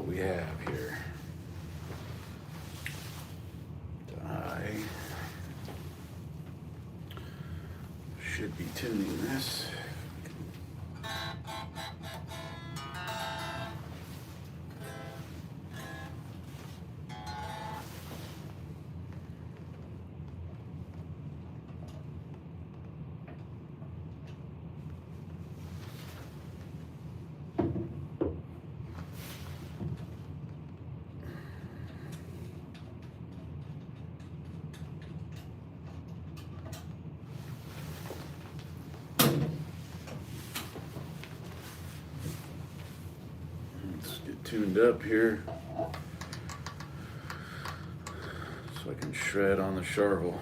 what we have here. I should be tuning this. Tuned up here so I can shred on the Charvel.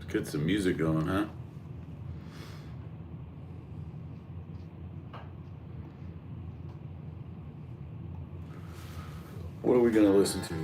Get some music going, huh? What are we gonna listen to?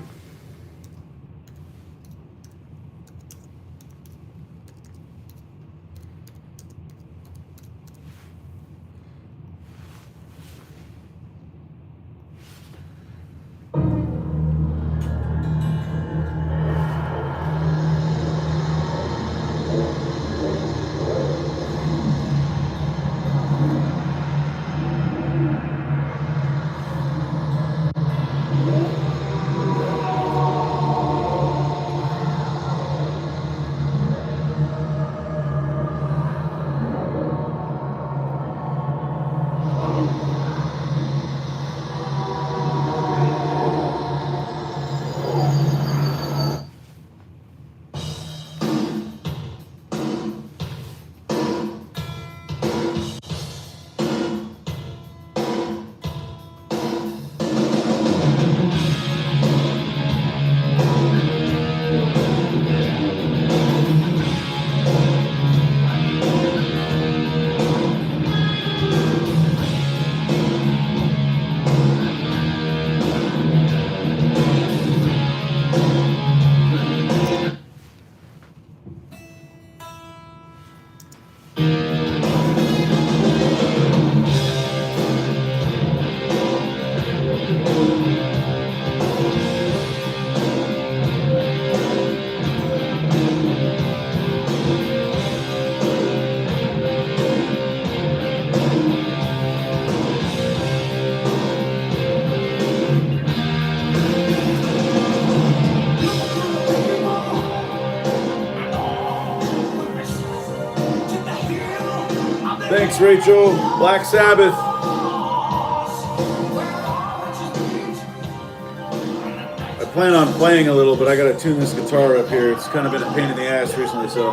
Thanks, Rachel. Black Sabbath. I plan on playing a little, but I gotta tune this guitar up here. It's kind of been a pain in the ass recently, so.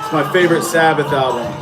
It's my favorite Sabbath album.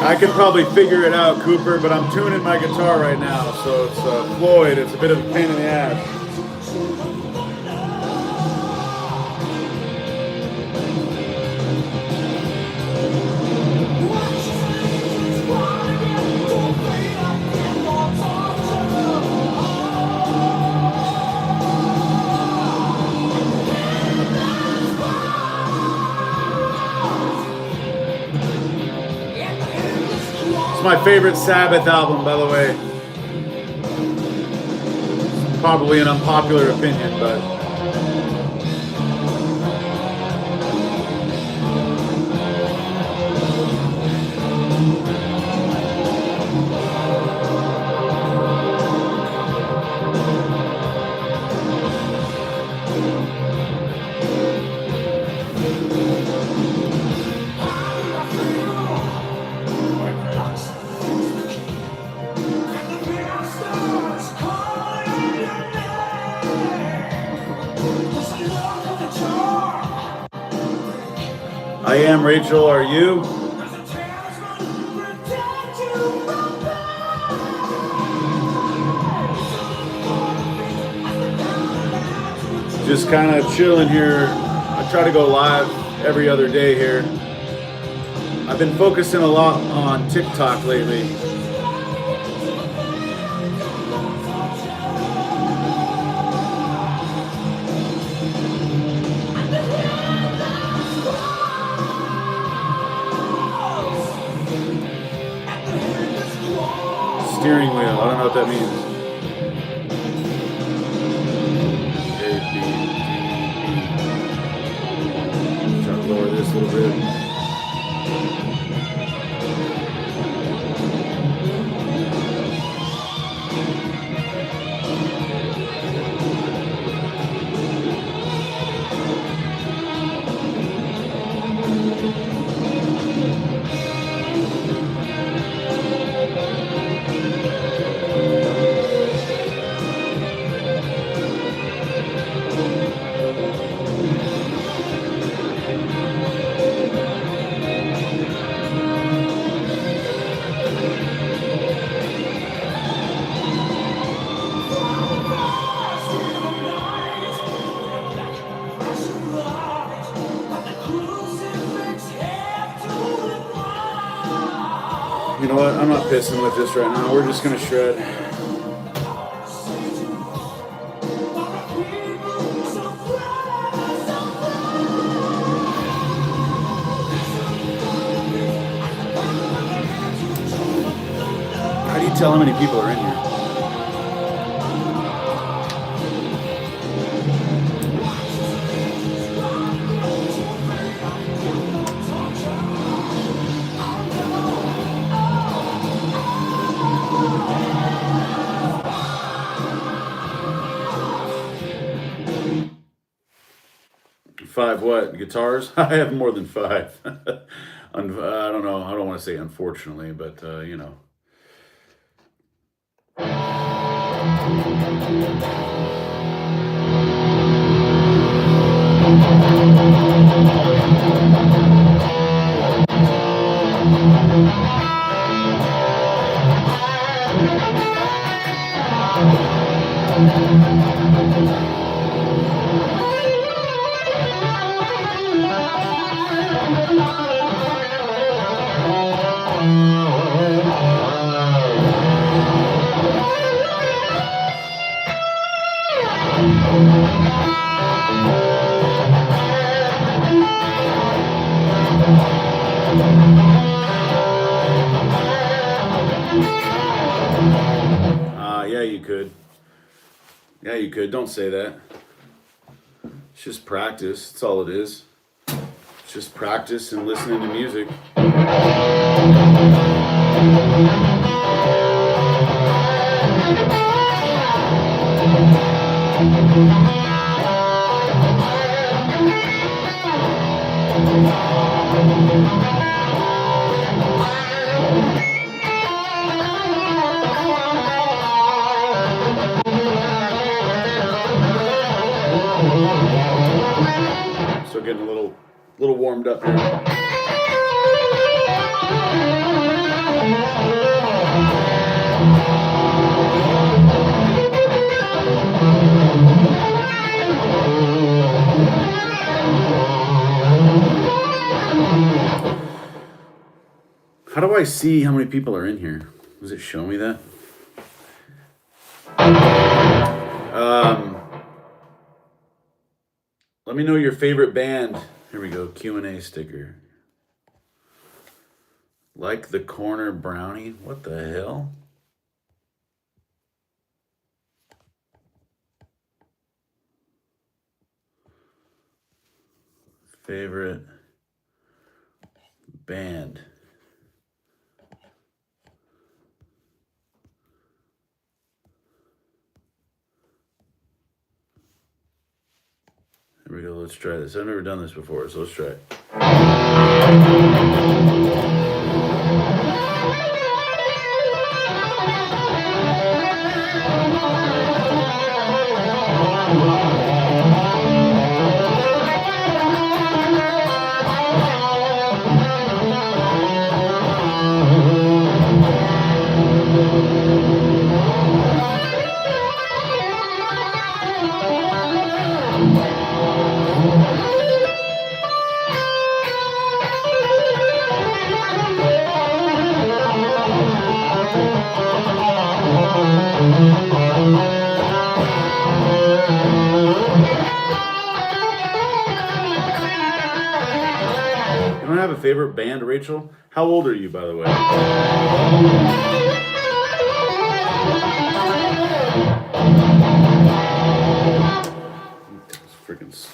I could probably figure it out, Cooper, but I'm tuning my guitar right now, so it's Floyd. It's a bit of a pain in the ass. It's my favorite Sabbath album, by the way. Probably an unpopular opinion, but I am Rachel, are you? Just kind of chilling here. I try to go live every other day here. I've been focusing a lot on TikTok lately. Steering wheel, I don't know what that means. A, B, D, B. Try to lower this a little bit. You know what? I'm not pissing with this right now. We're just gonna shred. How do you tell how many people are in here? Five what? Guitars? I have more than five. I don't know. I don't want to say unfortunately, but you know. Yeah, you could. Yeah, you could. Don't say that. It's just practice. That's all it is. It's just practice and listening to music. So getting a little warmed up here. How do I see how many people are in here? Does it show me that? Let me know your favorite band. Here we go, Q&A sticker. Like the corner brownie? What the hell? Favorite band? Here we go. Let's try this. I've never done this before, so let's try it. You don't have a favorite band, Rachel? How old are you, by the way? Freaking.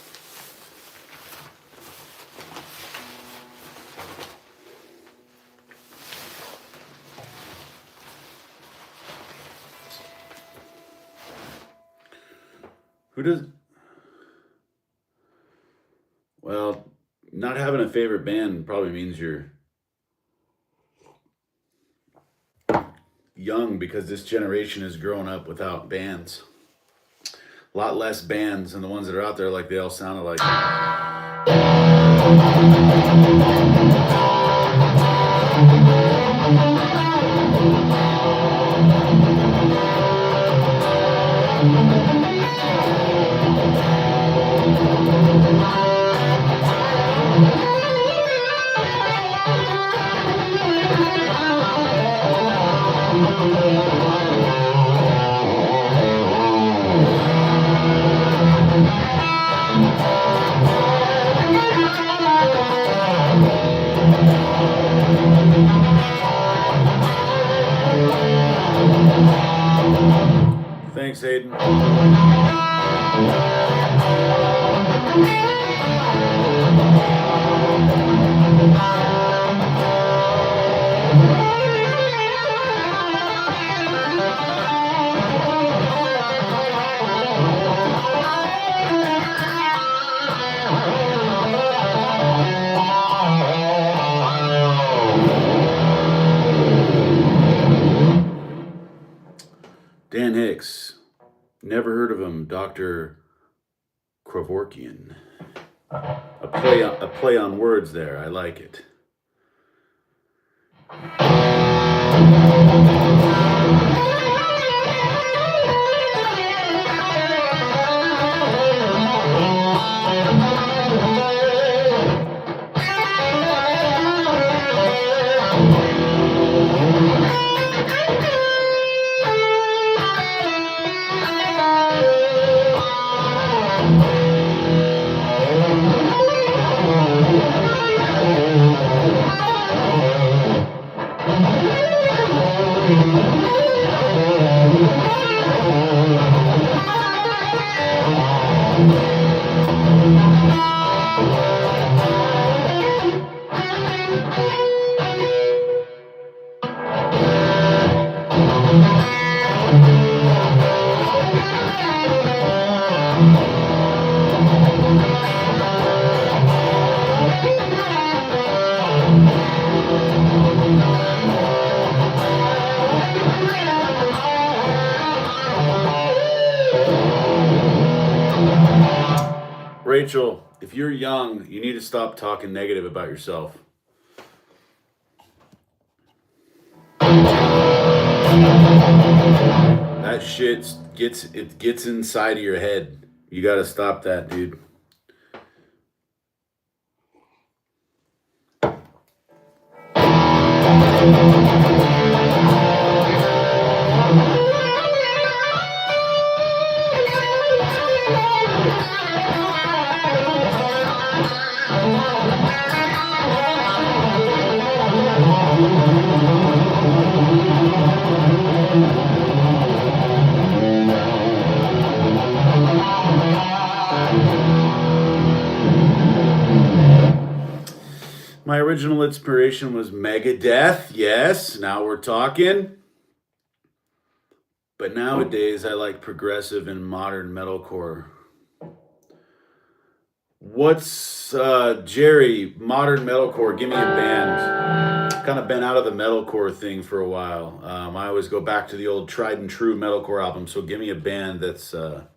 Who does? Well, not having a favorite band probably means you're young, because this generation is growing up without bands. A lot less bands, and the ones that are out there, like, they all sounded like. Thanks, Hayden. Dan Hicks. Never heard of him. Dr. Kevorkian. A play on words there. I like it. Rachel, if you're young, you need to stop talking negative about yourself. That shit gets inside of your head. You gotta stop that, dude. My original inspiration was Megadeth. Yes, now we're talking. But nowadays, I like progressive and modern metalcore. What's Jerry? Modern metalcore. Give me a band. Kind of been out of the metalcore thing for a while. I always go back to the old tried and true metalcore album. So give me a band that's that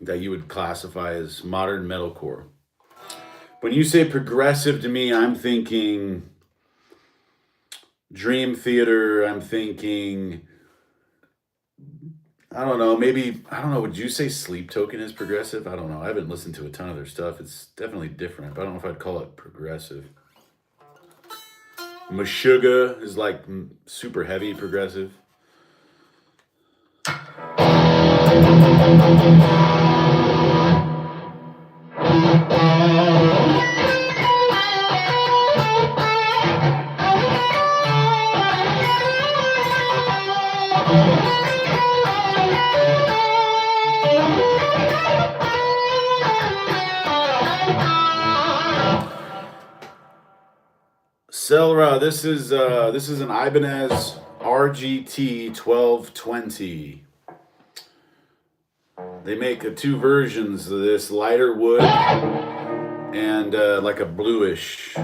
you would classify as modern metalcore. When you say progressive to me, I'm thinking Dream Theater. I'm thinking, I don't know, maybe, I don't know, would you say Sleep Token is progressive? I don't know. I haven't listened to a ton of their stuff. It's definitely different, but I don't know if I'd call it progressive. Meshuggah is like super heavy progressive. Selra, this is an Ibanez RGT 1220. They make two versions of this, lighter wood and like a bluish.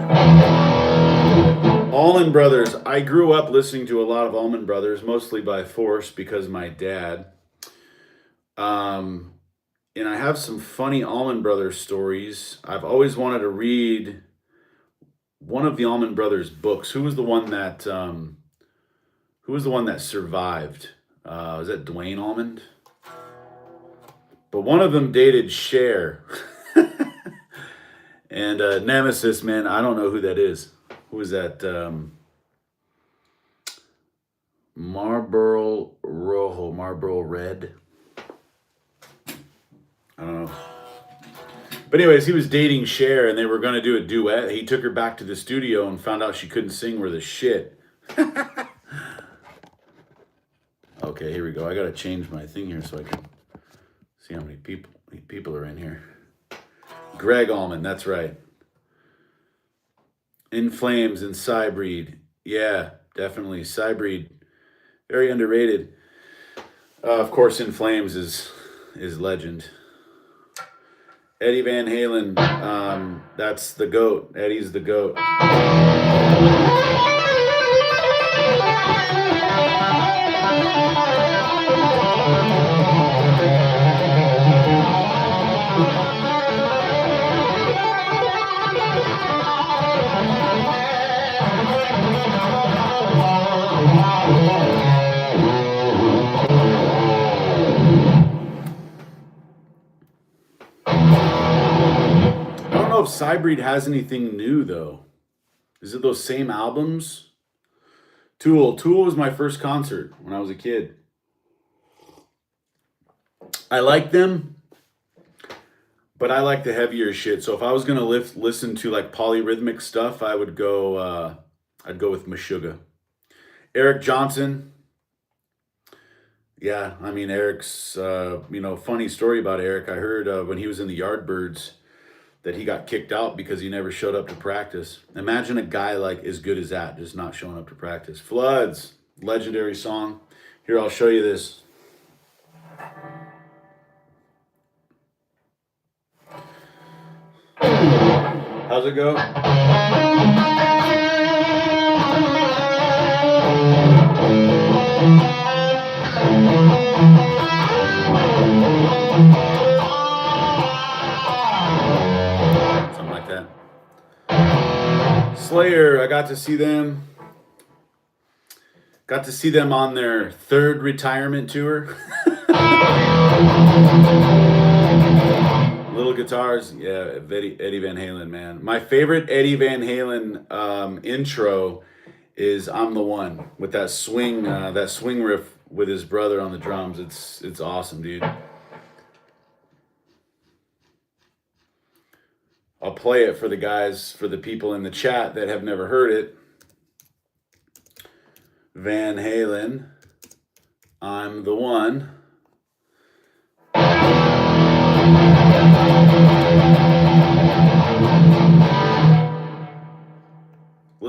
Allman Brothers. I grew up listening to a lot of Allman Brothers, mostly by force because of my dad. And I have some funny Allman Brothers stories. I've always wanted to read one of the Allman Brothers books. Who was the one that survived? Was that Dwayne Allman? But one of them dated Cher. And Nemesis, man, I don't know who that is. Who is that? Marlboro Rojo, Marlboro Red. I don't know. But anyways, he was dating Cher, and they were going to do a duet. He took her back to the studio and found out she couldn't sing worth a shit. Okay, here we go. I got to change my thing here so I can see how many people are in here. Greg Allman, that's right. In Flames and Cybreed. Yeah, definitely. Cybreed, very underrated. Of course, In Flames is legend. Eddie Van Halen, that's the GOAT. Eddie's the GOAT. If Cybreed has anything new though. Is it those same albums? Tool was my first concert when I was a kid. I like them, but I like the heavier shit. So if I was gonna listen to like polyrhythmic stuff, I would go I'd go with Meshuggah. Eric Johnson. Yeah, I mean Eric's funny story about Eric. I heard when he was in the Yardbirds that he got kicked out because he never showed up to practice. Imagine a guy like as good as that, just not showing up to practice. Floods, legendary song. Here, I'll show you this. How's it go? Slayer, I got to see them. Got to see them on their third retirement tour. Little guitars, yeah, Eddie Van Halen, man. My favorite Eddie Van Halen intro is "I'm the One" with that swing riff with his brother on the drums. It's awesome, dude. I'll play it for the guys, for the people in the chat that have never heard it. Van Halen, "I'm the One."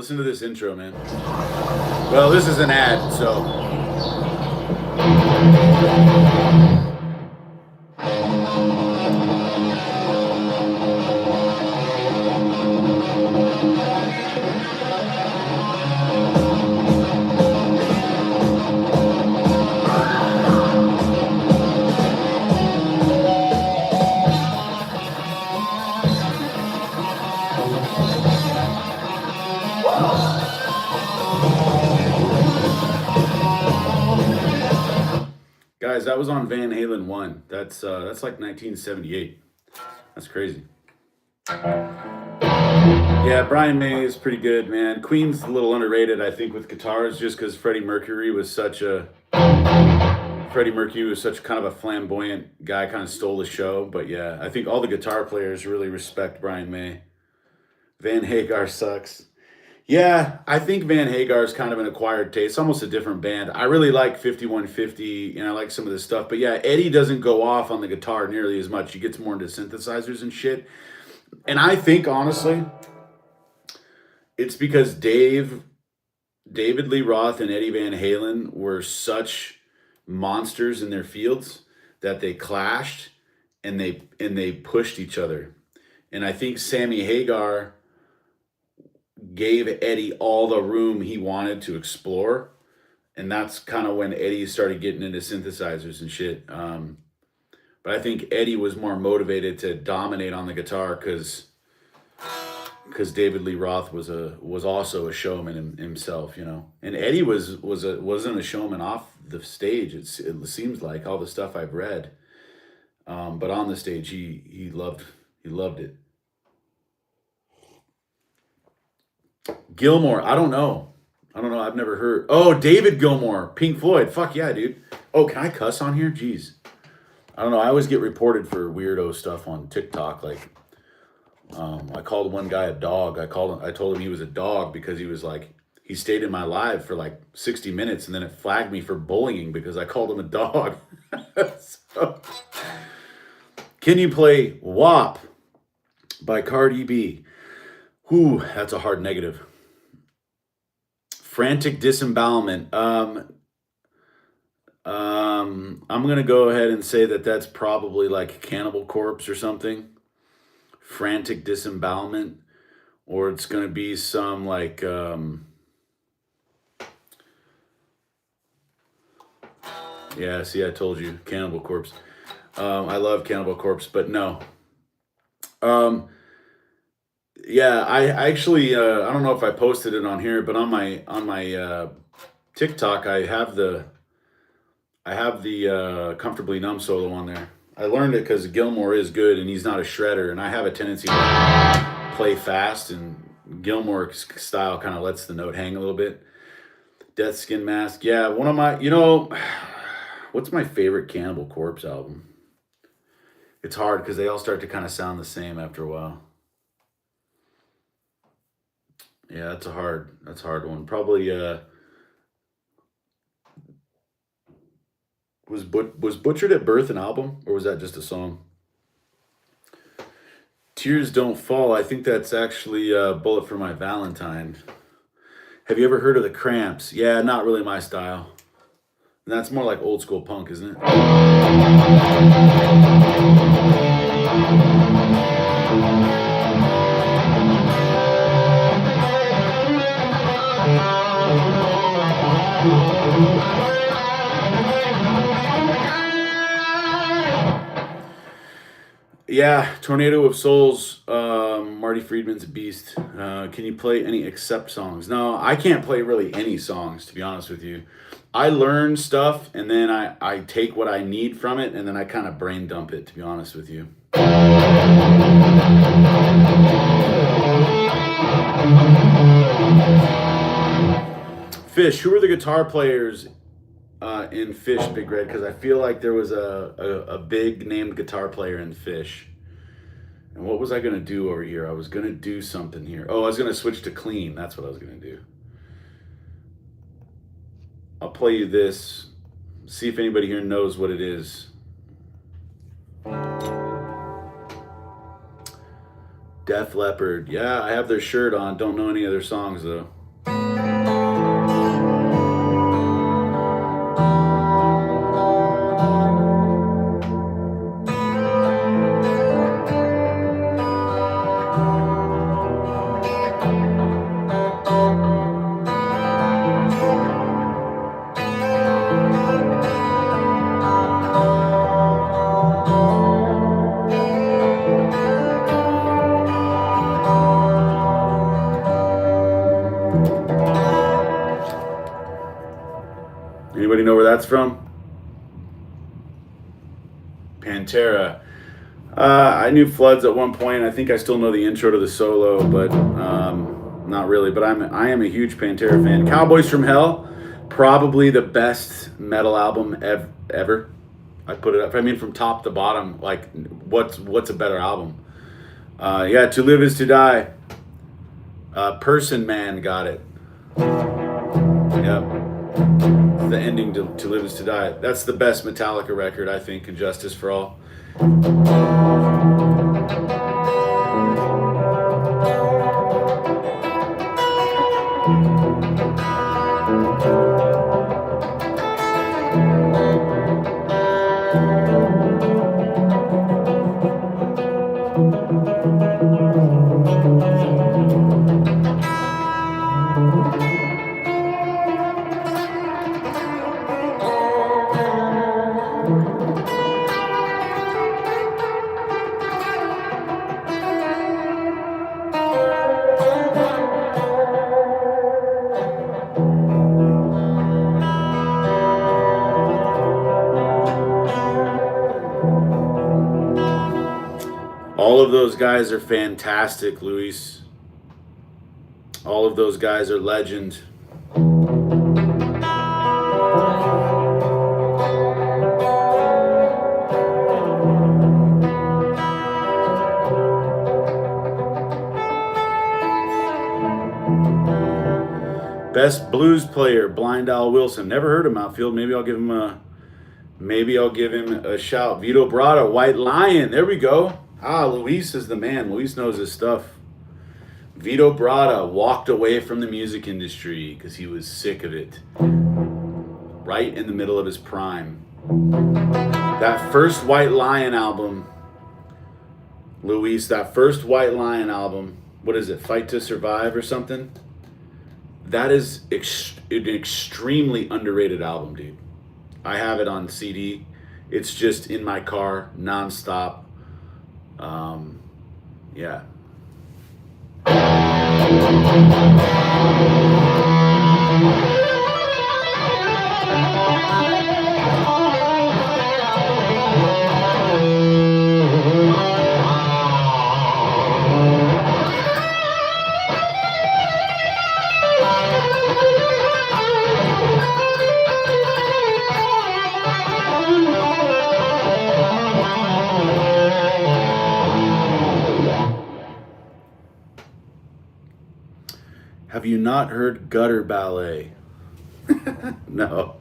Listen to this intro, man. Well, this is an ad, so. Guys, that was on Van Halen 1. That's like 1978. That's crazy. Yeah, Brian May is pretty good, man. Queen's a little underrated, I think, with guitars, just because Freddie Mercury was such kind of a flamboyant guy, kind of stole the show. But yeah, I think all the guitar players really respect Brian May. Van Hagar sucks. Yeah, I think Van Hagar is kind of an acquired taste. It's almost a different band. I really like 5150 and I like some of this stuff. But yeah, Eddie doesn't go off on the guitar nearly as much. He gets more into synthesizers and shit. And I think, honestly, it's because David Lee Roth and Eddie Van Halen were such monsters in their fields that they clashed and they pushed each other. And I think Sammy Hagar gave Eddie all the room he wanted to explore, and that's kind of when Eddie started getting into synthesizers and shit. But I think Eddie was more motivated to dominate on the guitar because David Lee Roth was also a showman himself, you know. And Eddie wasn't a showman off the stage. It seems like all the stuff I've read, but on the stage he loved it. Gilmore, I don't know. I've never heard. Oh, David Gilmour, Pink Floyd. Fuck yeah, dude. Oh, can I cuss on here? Jeez. I don't know. I always get reported for weirdo stuff on TikTok. Like, I called one guy a dog. I told him he was a dog because he stayed in my live for like 60 minutes and then it flagged me for bullying because I called him a dog. So, can you play WAP by Cardi B? Whew, that's a hard negative. Frantic Disembowelment. I'm going to go ahead and say that that's probably like Cannibal Corpse or something. Frantic Disembowelment. Or it's going to be some like... yeah, see, I told you. Cannibal Corpse. I love Cannibal Corpse, but no. Yeah, I actually I don't know if I posted it on here, but on my TikTok I have the Comfortably Numb solo on there. I learned it because Gilmour is good and he's not a shredder, and I have a tendency to play fast, and Gilmour's style kind of lets the note hang a little bit. Death Skin Mask, yeah, one of my, what's my favorite Cannibal Corpse album? It's hard because they all start to kind of sound the same after a while. Yeah, that's a hard one. Probably was Butchered at Birth an album, or was that just a song? Tears Don't Fall. I think that's actually Bullet for My Valentine. Have you ever heard of the Cramps? Yeah, not really my style. And that's more like old school punk, isn't it? Yeah, Tornado of Souls, Marty Friedman's a beast. Can you play any Accept songs? No, I can't play really any songs, to be honest with you. I learn stuff, and then I take what I need from it, and then I kind of brain dump it, to be honest with you. Fish, who are the guitar players in Fish, Big Red? Because I feel like there was a big named guitar player in Fish. And what was I going to do over here? I was going to do something here. Oh, I was going to switch to clean. That's what I was going to do. I'll play you this. See if anybody here knows what it is. Def Leppard. Yeah, I have their shirt on. Don't know any other songs, though. from? Pantera. I knew Floods at one point. I think I still know the intro to the solo, but not really. But I am a huge Pantera fan. Cowboys from Hell, probably the best metal album ever. I put it up. I mean, from top to bottom, like what's a better album? Yeah, To Live Is to Die. Person Man got it. Yep. The ending to Live Is to Die. That's the best Metallica record, I think, and Justice for All. All of those guys are fantastic, Luis. All of those guys are legend. Best blues player, Blind Al Wilson. Never heard him, Outfield. Maybe I'll give him a shout. Vito Bratta, White Lion. There we go. Luis is the man. Luis knows his stuff. Vito Bratta walked away from the music industry because he was sick of it. Right in the middle of his prime. That first White Lion album, Luis, that first White Lion album, what is it, Fight to Survive or something? That is an extremely underrated album, dude. I have it on CD. It's just in my car, nonstop. Yeah. Have you not heard Gutter Ballet? No.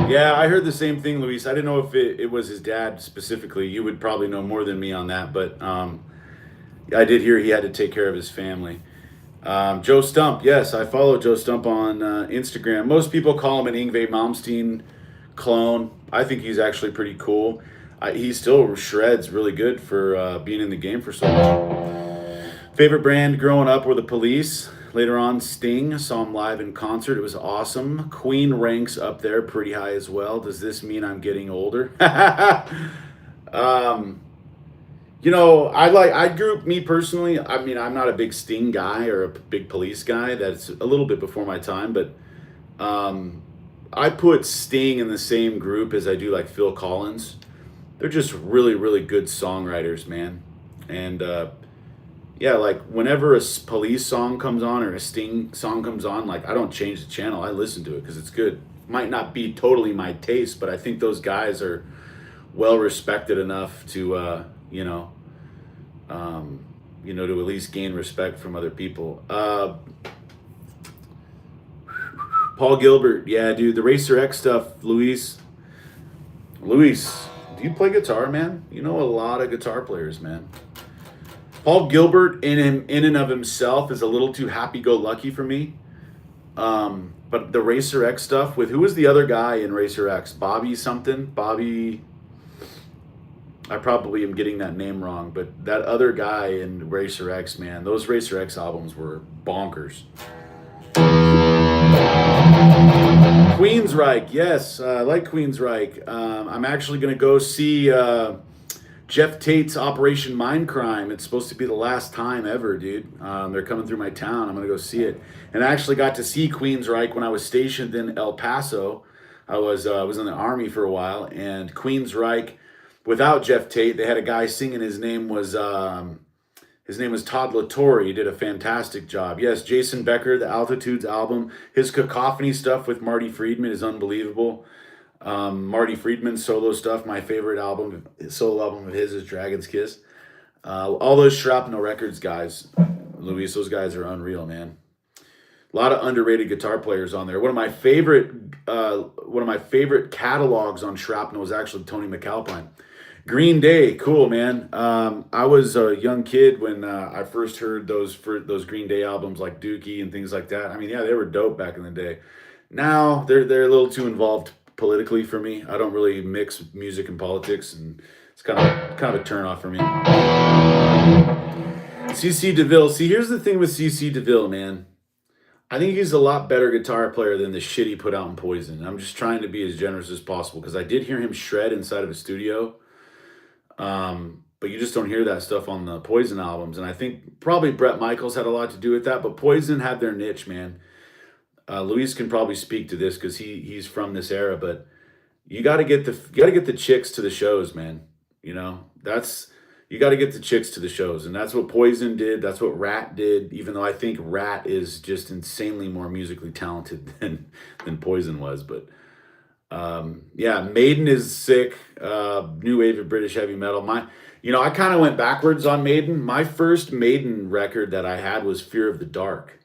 Yeah, I heard the same thing, Luis. I didn't know if it was his dad specifically. You would probably know more than me on that, but I did hear he had to take care of his family. Joe Stump, yes, I follow Joe Stump on Instagram. Most people call him an Yngwie Malmsteen clone. I think he's actually pretty cool. He still shreds really good for being in the game for so long. Favorite band growing up were the Police. Later on, Sting. Saw him live in concert. It was awesome. Queen ranks up there pretty high as well. Does this mean I'm getting older? Me personally, I mean, I'm not a big Sting guy or a big Police guy. That's a little bit before my time, but I put Sting in the same group as I do like Phil Collins. They're just really, really good songwriters, man. And like whenever a Police song comes on or a Sting song comes on, like I don't change the channel. I listen to it because it's good. Might not be totally my taste, but I think those guys are well respected enough to, to at least gain respect from other people. Paul Gilbert, yeah, dude, the Racer X stuff, Luis, do you play guitar, man? You know a lot of guitar players, man. Paul Gilbert in and of himself is a little too happy-go-lucky for me. But the Racer X stuff with, who was the other guy in Racer X? Bobby something? Bobby, I probably am getting that name wrong, but that other guy in Racer X, man, those Racer X albums were bonkers. Queensryche, yes, I like Queensryche. I'm actually going to go see Jeff Tate's Operation Mindcrime. It's supposed to be the last time ever, dude. They're coming through my town. I'm gonna go see it. And I actually got to see Queensryche when I was stationed in El Paso. I was in the Army for a while, and Queensryche, without Jeff Tate, they had a guy singing. His name was Todd Latore. He did a fantastic job. Yes, Jason Becker, the Altitudes album. His Cacophony stuff with Marty Friedman is unbelievable. Marty Friedman's solo stuff, my favorite album, solo album of his is Dragon's Kiss. All those Shrapnel Records guys, Luis, those guys are unreal, man. A lot of underrated guitar players on there. One of my favorite catalogs on Shrapnel is actually Tony McAlpine. Green Day, cool, man. I was a young kid when I first heard those Green Day albums like Dookie and things like that. I mean, yeah, they were dope back in the day. Now they're a little too involved politically for me. I don't really mix music and politics, and it's kind of a turn off for me. CC DeVille. See, here's the thing with CC DeVille, man. I think he's a lot better guitar player than the shit he put out in Poison. I'm just trying to be as generous as possible because I did hear him shred inside of a studio. But you just don't hear that stuff on the Poison albums. And I think probably Bret Michaels had a lot to do with that, but Poison had their niche, man. Luis can probably speak to this because he's from this era, but you got to get the chicks to the shows, man. You know, you got to get the chicks to the shows, and that's what Poison did. That's what Rat did. Even though I think Rat is just insanely more musically talented than Poison was, but yeah, Maiden is sick. New wave of British heavy metal. I kind of went backwards on Maiden. My first Maiden record that I had was Fear of the Dark.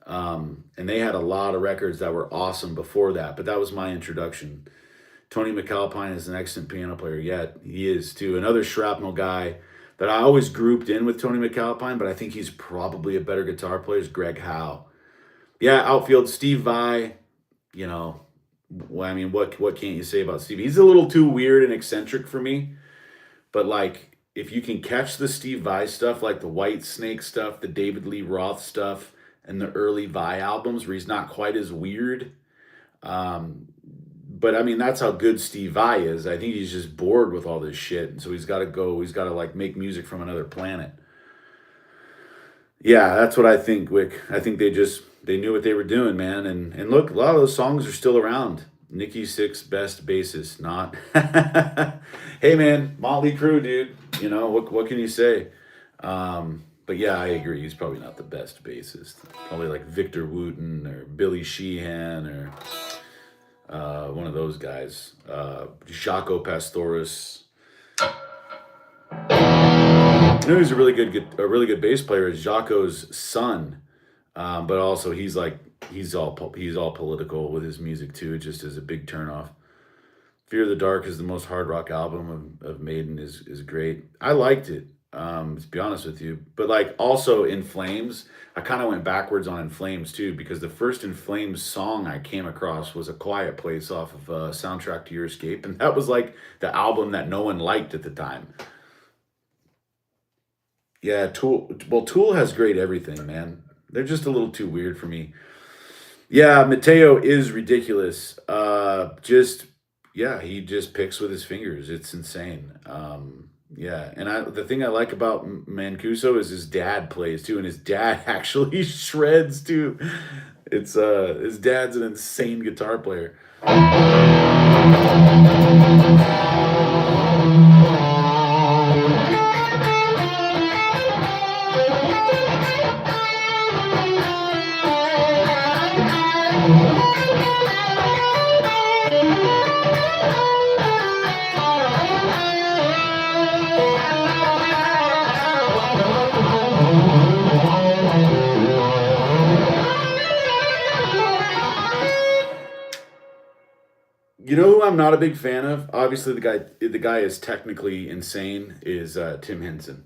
And they had a lot of records that were awesome before that, but that was my introduction. Tony McAlpine is an excellent piano player. Yeah, he is too. Another Shrapnel guy that I always grouped in with Tony McAlpine, but I think he's probably a better guitar player is Greg Howe. Yeah, outfield, Steve Vai. You know, I mean, what can't you say about Steve? He's a little too weird and eccentric for me, but like, if you can catch the Steve Vai stuff, like the White Snake stuff, the David Lee Roth stuff, and the early Vai albums where he's not quite as weird. But I mean, that's how good Steve Vai is. I think he's just bored with all this shit. And so he's got to like make music from another planet. Yeah, that's what I think, Wick. I think they knew what they were doing, man. And look, a lot of those songs are still around. Nikki Sixx, best bassist, not. Hey, man, Motley Crue, dude. You know, what can you say? But yeah, I agree. He's probably not the best bassist. Probably like Victor Wooten or Billy Sheehan or one of those guys. Jaco Pastorius. You know who's a really good bass player is Jaco's son. But also he's all political with his music too. It just is a big turnoff. Fear of the Dark is the most hard rock album of Maiden is great. I liked it. To be honest with you, but like also In Flames, I kind of went backwards on In Flames too, because the first In Flames song I came across was A Quiet Place off of Soundtrack to Your Escape, and that was like the album that no one liked at the time. Yeah, Tool has great everything, man. They're just a little too weird for me. Yeah, Mateo is ridiculous. He just picks with his fingers. It's insane. Yeah, and the thing I like about Mancuso is his dad plays too, and his dad actually shreds too. It's his dad's an insane guitar player. You know who I'm not a big fan of? Obviously, the guy is technically insane. Is Tim Henson.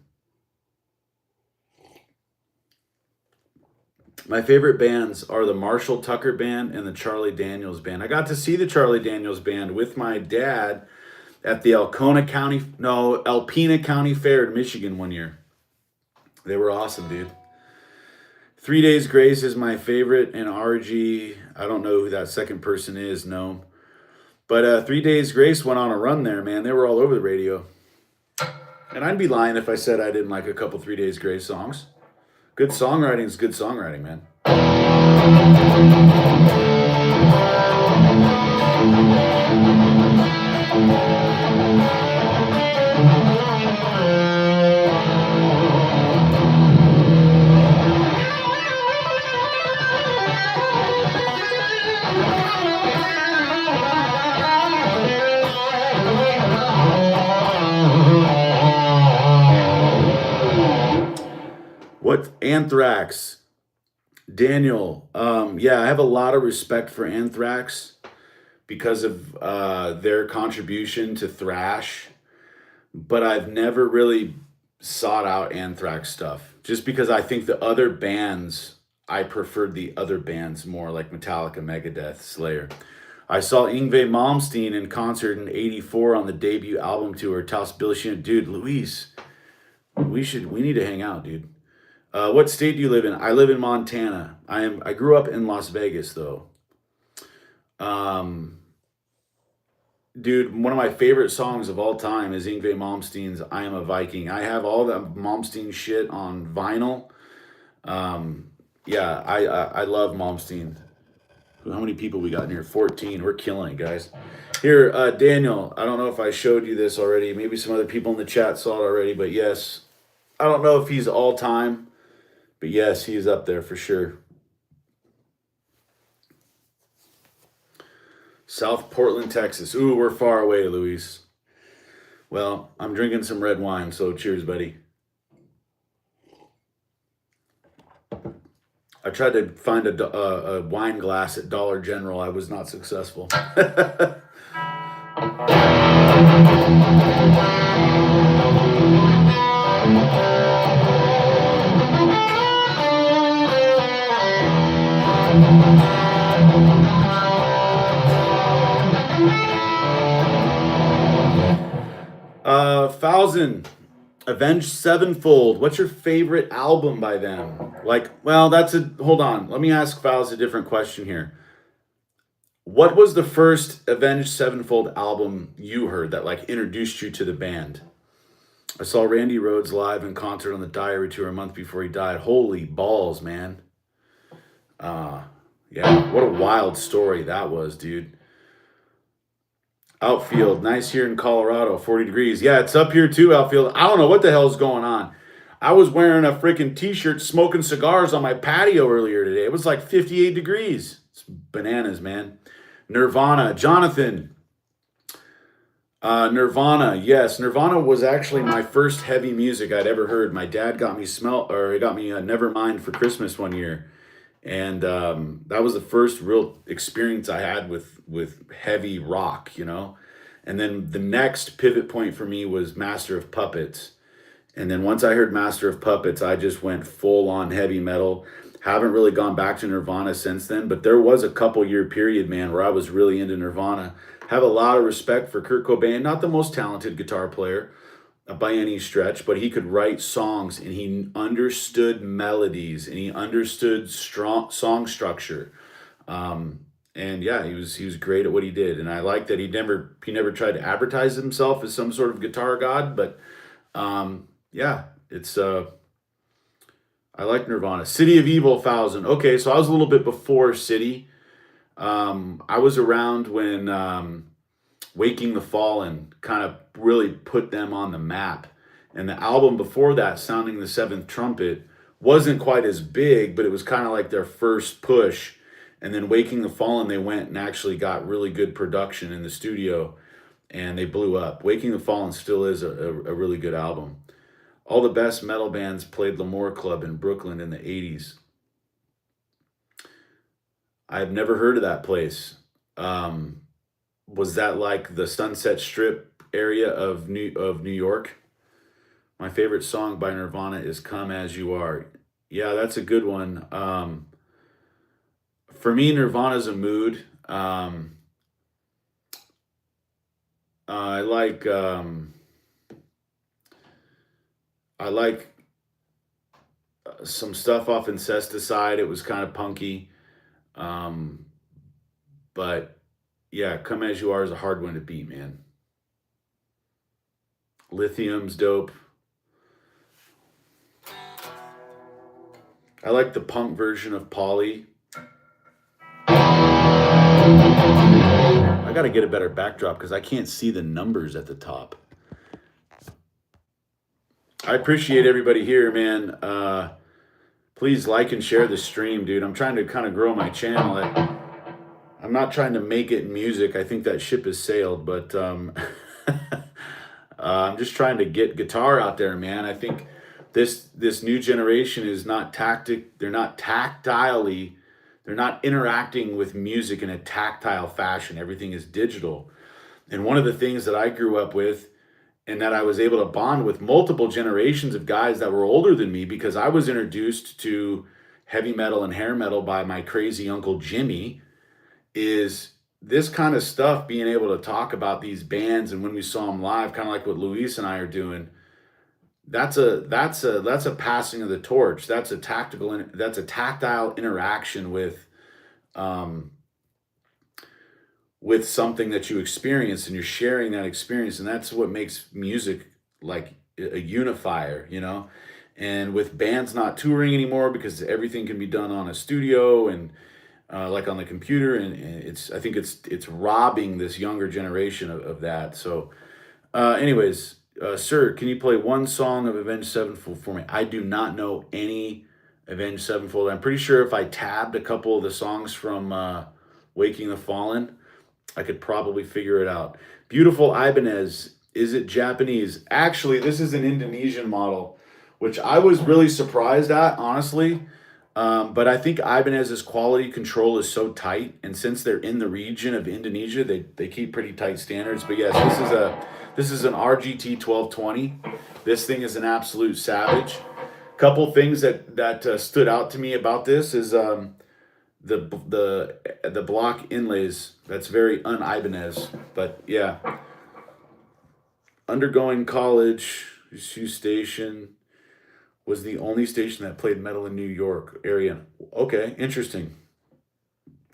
My favorite bands are the Marshall Tucker Band and the Charlie Daniels Band. I got to see the Charlie Daniels Band with my dad at the Alpena County Fair in Michigan one year. They were awesome, dude. 3 Days Grace is my favorite, and RG, I don't know who that second person is, no. But 3 Days Grace went on a run there, man. They were all over the radio. And I'd be lying if I said I didn't like a couple 3 Days Grace songs. Good songwriting is good songwriting, man. What Anthrax? Daniel, yeah, I have a lot of respect for Anthrax because of their contribution to thrash, but I've never really sought out Anthrax stuff just because I think the other bands, I preferred the other bands more, like Metallica, Megadeth, Slayer. I saw Yngwie Malmsteen in concert in '84 on the debut album tour. Taos Billy Sheehan, dude, Luis, we need to hang out, dude. What state do you live in? I live in Montana. I grew up in Las Vegas though. Um, Dude, one of my favorite songs of all time is Yngwie Malmsteen's "I Am a Viking." I have all the Malmsteen shit on vinyl. Um, yeah, I love Malmsteen. How many people we got in here? 14. We're killing it, guys. Here, Daniel. I don't know if I showed you this already. Maybe some other people in the chat saw it already, but yes, I don't know if he's all time, but yes, he's up there for sure. South Portland, Texas. Ooh, we're far away, Luis. Well, I'm drinking some red wine, so cheers, buddy. I tried to find a wine glass at Dollar General. I was not successful. 1000. Avenged Sevenfold. What's your favorite album by them? Like, well, hold on. Let me ask Fowles a different question here. What was the first Avenged Sevenfold album you heard that like introduced you to the band? I saw Randy Rhoads live in concert on the Diary tour a month before he died. Holy balls, man. Yeah, what a wild story that was, dude. Outfield, nice here in Colorado, 40 degrees. Yeah, it's up here too, outfield. I don't know what the hell's going on. I was wearing a freaking t-shirt smoking cigars on my patio earlier today. It was like 58 degrees. It's bananas, man. Nirvana, Jonathan. Nirvana, yes. Nirvana was actually my first heavy music I'd ever heard. My dad got me Nevermind for Christmas one year. And that was the first real experience I had with heavy rock, you know. And then the next pivot point for me was Master of Puppets. And then once I heard Master of Puppets, I just went full on heavy metal. Haven't really gone back to Nirvana since then, but there was a couple year period, man, where I was really into Nirvana. Have a lot of respect for Kurt Cobain, not the most talented guitar player by any stretch, but he could write songs and he understood melodies and he understood strong song structure. And yeah, he was great at what he did. And I like that he never tried to advertise himself as some sort of guitar god, but yeah, it's I like Nirvana. City of Evil 1000. Okay, so I was a little bit before City. I was around when Waking the Fallen kind of really put them on the map. And the album before that, Sounding the Seventh Trumpet, wasn't quite as big, but it was kind of like their first push. And then Waking the Fallen, they went and actually got really good production in the studio and they blew up. Waking the Fallen still is a really good album. All the best metal bands played L'Amour Club in Brooklyn in the 80s. I've never heard of that place. Was that like the Sunset Strip area of New York? My favorite song by Nirvana is "Come As You Are." Yeah, that's a good one. For me, Nirvana's a mood. I like some stuff off Incesticide. It was kind of punky. Um, but yeah, "Come As You Are" is a hard one to beat, man. Lithium's dope. I like the punk version of Polly. I got to get a better backdrop because I can't see the numbers at the top. I appreciate everybody here, man. Please like and share the stream, dude. I'm trying to kind of grow my channel. I'm not trying to make it music. I think that ship has sailed, but I'm just trying to get guitar out there, man. I think this new generation is not they're not tactilely, they're not interacting with music in a tactile fashion. Everything is digital. And one of the things that I grew up with and that I was able to bond with multiple generations of guys that were older than me, because I was introduced to heavy metal and hair metal by my crazy uncle Jimmy, is this kind of stuff, being able to talk about these bands. And when we saw them live, kind of like what Luis and I are doing, that's a passing of the torch. That's a tactile interaction with something that you experience, and you're sharing that experience, and that's what makes music like a unifier, you know. And with bands not touring anymore because everything can be done on a studio and like on the computer, and I think it's robbing this younger generation of that. So anyways, sir, can you play one song of Avenged Sevenfold for me? I do not know any Avenged Sevenfold. I'm pretty sure if I tabbed a couple of the songs from Waking the Fallen, I could probably figure it out. Beautiful Ibanez. Is it Japanese? Actually, this is an Indonesian model, which I was really surprised at, honestly. But I think Ibanez's quality control is so tight, and since they're in the region of Indonesia, they keep pretty tight standards. But yes, this is an RGT 1220. This thing is an absolute savage. Couple things that stood out to me about this is the block inlays. That's very un-Ibanez, but yeah. Undergoing College, Sioux Station was the only station that played metal in New York area. Okay, interesting.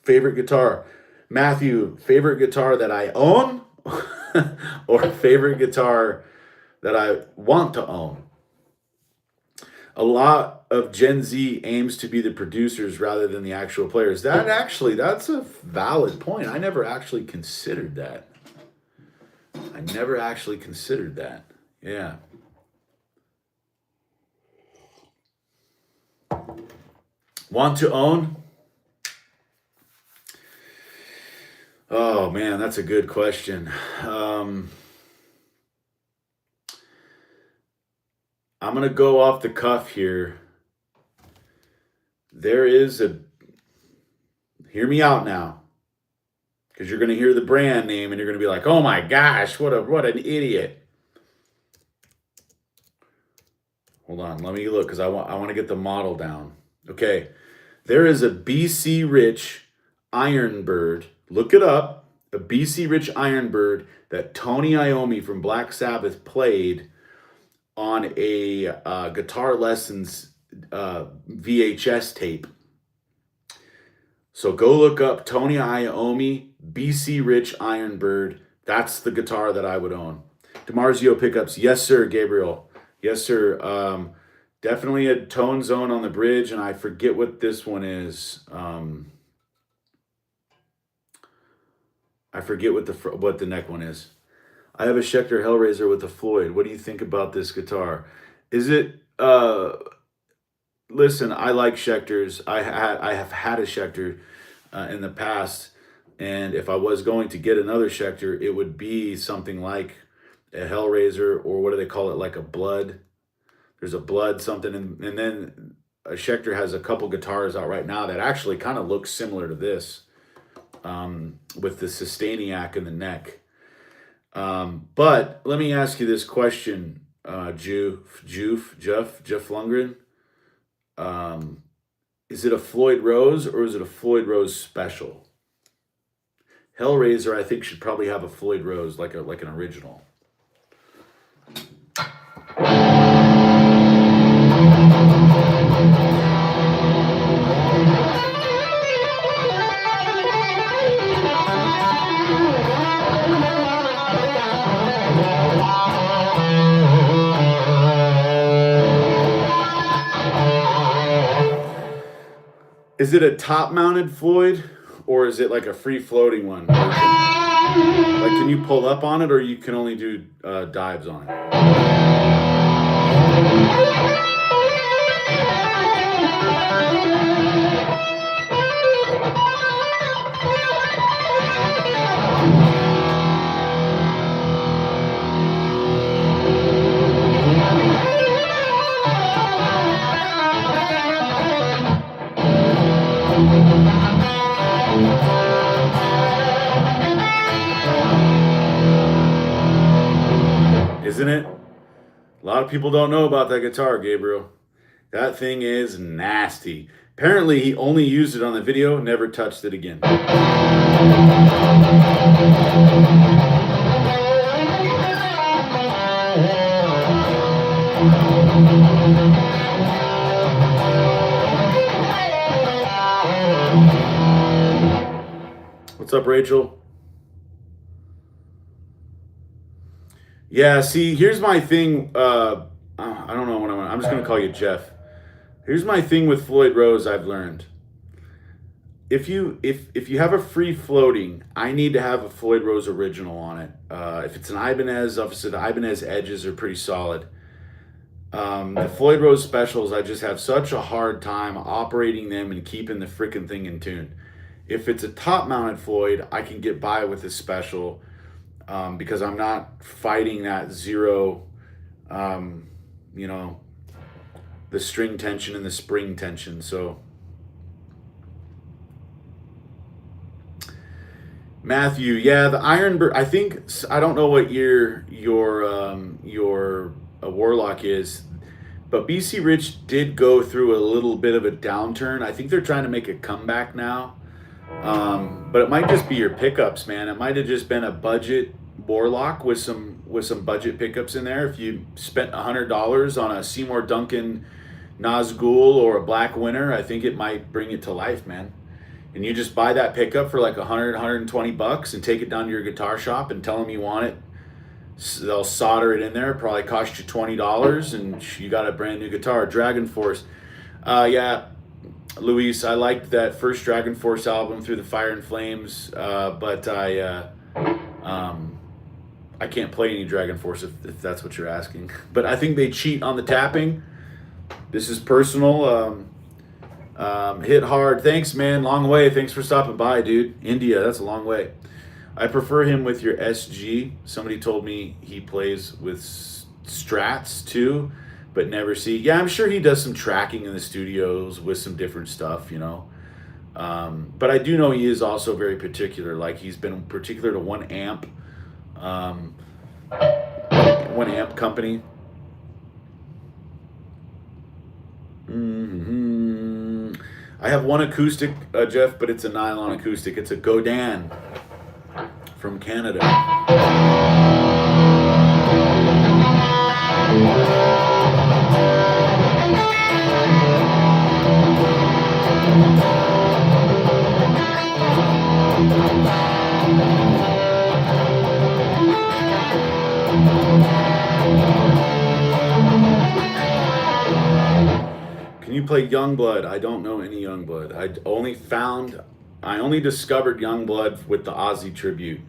Favorite guitar, Matthew. Favorite guitar that I own, or favorite guitar that I want to own. A lot of Gen Z aims to be the producers rather than the actual players. That's a valid point. I never actually considered that. Yeah. Want to own? Oh man, that's a good question. I'm going to go off the cuff here. Hear me out now, because you're going to hear the brand name and you're going to be like, oh my gosh, what an idiot. Hold on, let me look, because I want to get the model down. Okay, there is a BC Rich Ironbird. Look it up. A BC Rich Ironbird that Tony Iommi from Black Sabbath played on a Guitar Lessons VHS tape. So go look up Tony Iommi, BC Rich Ironbird. That's the guitar that I would own. DiMarzio pickups. Yes, sir, Gabriel. Yes, sir. Definitely a Tone Zone on the bridge, and I forget what this one is. I forget what the neck one is. I have a Schecter Hellraiser with a Floyd. What do you think about this guitar? Is it listen, I like Schecters. I have had a Schecter in the past, and if I was going to get another Schecter, it would be something like a Hellraiser, or what do they call it, like a Blood. There's a Blood something, and then a Schecter has a couple guitars out right now that actually kind of look similar to this, with the Sustainiac in the neck. But let me ask you this question, Jeff Lundgren. Is it a Floyd Rose, or is it a Floyd Rose special? Hellraiser, I think, should probably have a Floyd Rose, like an original. Is it a top-mounted Floyd, or is it like a free-floating one? Can you pull up on it, or you can only do dives on it? Isn't it? A lot of people don't know about that guitar, Gabriel. That thing is nasty. Apparently, he only used it on the video, never touched it again. What's up, Rachel? Yeah, see, here's my thing. I don't know what I'm just going to call you Jeff. Here's my thing with Floyd Rose I've learned. If you have a free floating, I need to have a Floyd Rose original on it. If it's an Ibanez, obviously the Ibanez edges are pretty solid. The Floyd Rose specials, I just have such a hard time operating them and keeping the freaking thing in tune. If it's a top-mounted Floyd, I can get by with a special because I'm not fighting that zero, the string tension and the spring tension. So, Matthew, yeah, the Ironbird. I don't know what year your Warlock is, but BC Rich did go through a little bit of a downturn. I think they're trying to make a comeback now. But it might just be your pickups, man. It might have just been a budget Warlock with some budget pickups in there. If you spent $100 on a Seymour Duncan Nazgul or a Black Winter, I think it might bring it to life, man. And you just buy that pickup for like $120 and take it down to your guitar shop and tell them you want it. They'll solder it in there. Probably cost you $20, and you got a brand new guitar. Dragon Force, yeah. Luis, I liked that first Dragon Force album, Through the Fire and Flames, but I can't play any Dragon Force if that's what you're asking. But I think they cheat on the tapping. This is personal. Hit hard. Thanks, man. Long way. Thanks for stopping by, dude. India, that's a long way. I prefer him with your SG. Somebody told me he plays with Strats too, but never see. Yeah, I'm sure he does some tracking in the studios with some different stuff, but I do know he is also very particular. Like, he's been particular to one amp company. I have one acoustic, Jeff, but it's a nylon acoustic. It's a Godin from Canada. Can you play Youngblood? I don't know any Youngblood. I only discovered Youngblood with the Ozzy tribute.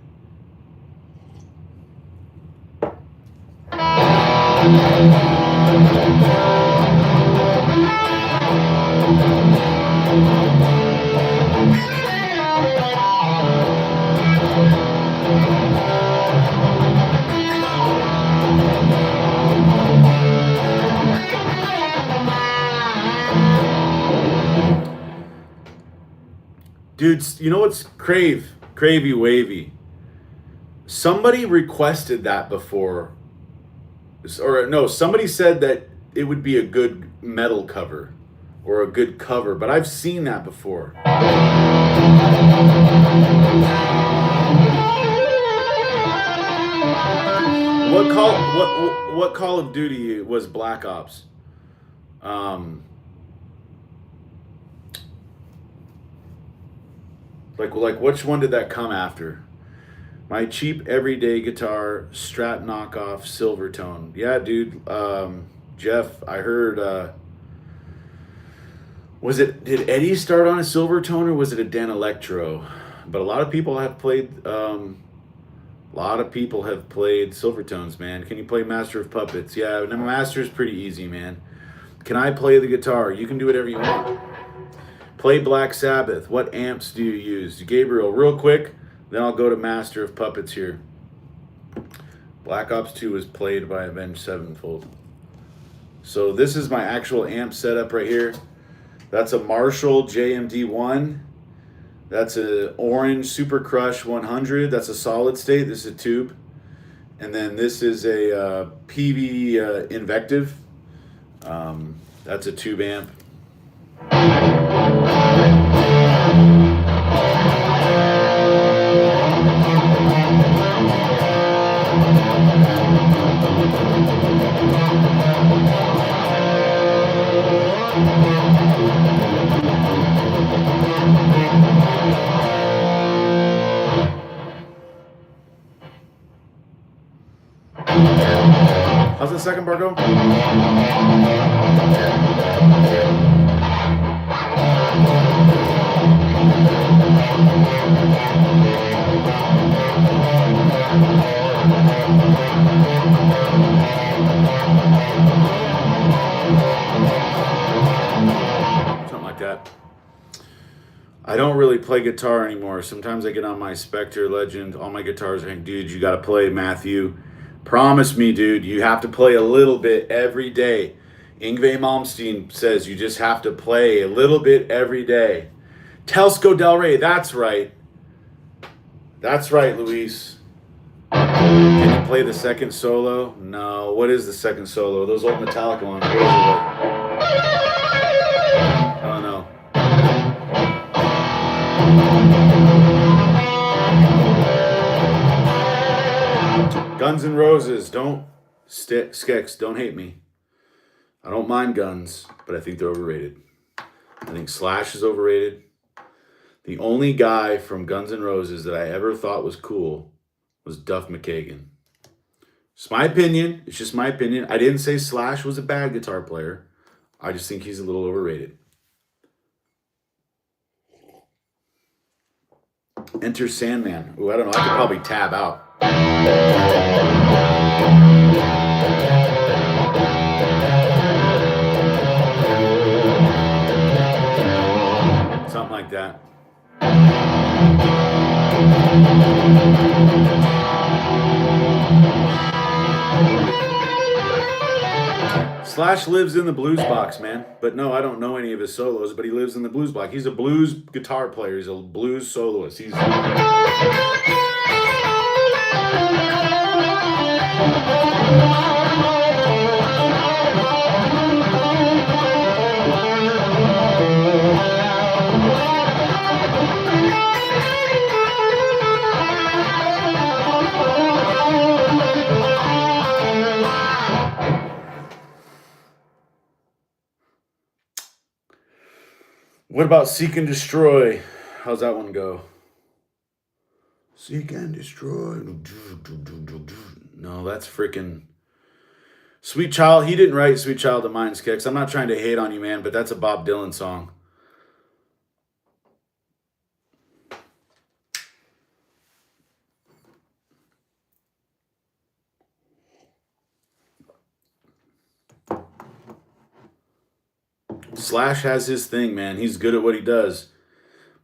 Dude, you know what's Cravey Wavy? Somebody requested that before. Or no, somebody said that it would be a good metal cover or a good cover, but I've seen that before. What Call of Duty was Black Ops? Like which one did that come after? My cheap everyday guitar, Strat knockoff, Silvertone. Yeah, dude. Jeff, I heard Did Eddie start on a Silvertone or was it a Dan Electro? But a lot of people have played, Silvertones, man. Can you play Master of Puppets? Yeah, no, Master is pretty easy, man. Can I play the guitar? You can do whatever you want. Play Black Sabbath. What amps do you use? Gabriel, real quick, then I'll go to Master of Puppets here. Black Ops 2 was played by Avenged Sevenfold. So this is my actual amp setup right here. That's a Marshall JMD1. That's an Orange Super Crush 100. That's a solid state. This is a tube. And then this is a PV Invective. That's a tube amp. How's the second bar go? Something like that. I don't really play guitar anymore. Sometimes I get on my Spectre Legend. All my guitars are, dude, you got to play, Matthew. Promise me, dude, you have to play a little bit every day. Yngwie Malmsteen says you just have to play a little bit every day. Telesco Del Rey, that's right. That's right, Luis. Can you play the second solo? No. What is the second solo? Those old Metallica ones. What is it? I don't know. Guns N' Roses, Skeks, don't hate me. I don't mind Guns, but I think they're overrated. I think Slash is overrated. The only guy from Guns N' Roses that I ever thought was cool was Duff McKagan. It's my opinion. It's just my opinion. I didn't say Slash was a bad guitar player. I just think he's a little overrated. Enter Sandman. Ooh, I don't know. I could probably tab out. Something like that. Slash lives in the blues box, man. But no, I don't know any of his solos, but he lives in the blues box. He's a blues guitar player. He's a blues soloist. He's... What about Seek and Destroy? How's that one go? Seek and Destroy. No, that's freaking... Sweet Child. He didn't write Sweet Child of Mine's Kicks. I'm not trying to hate on you, man, but that's a Bob Dylan song. Slash has his thing, man. He's good at what he does.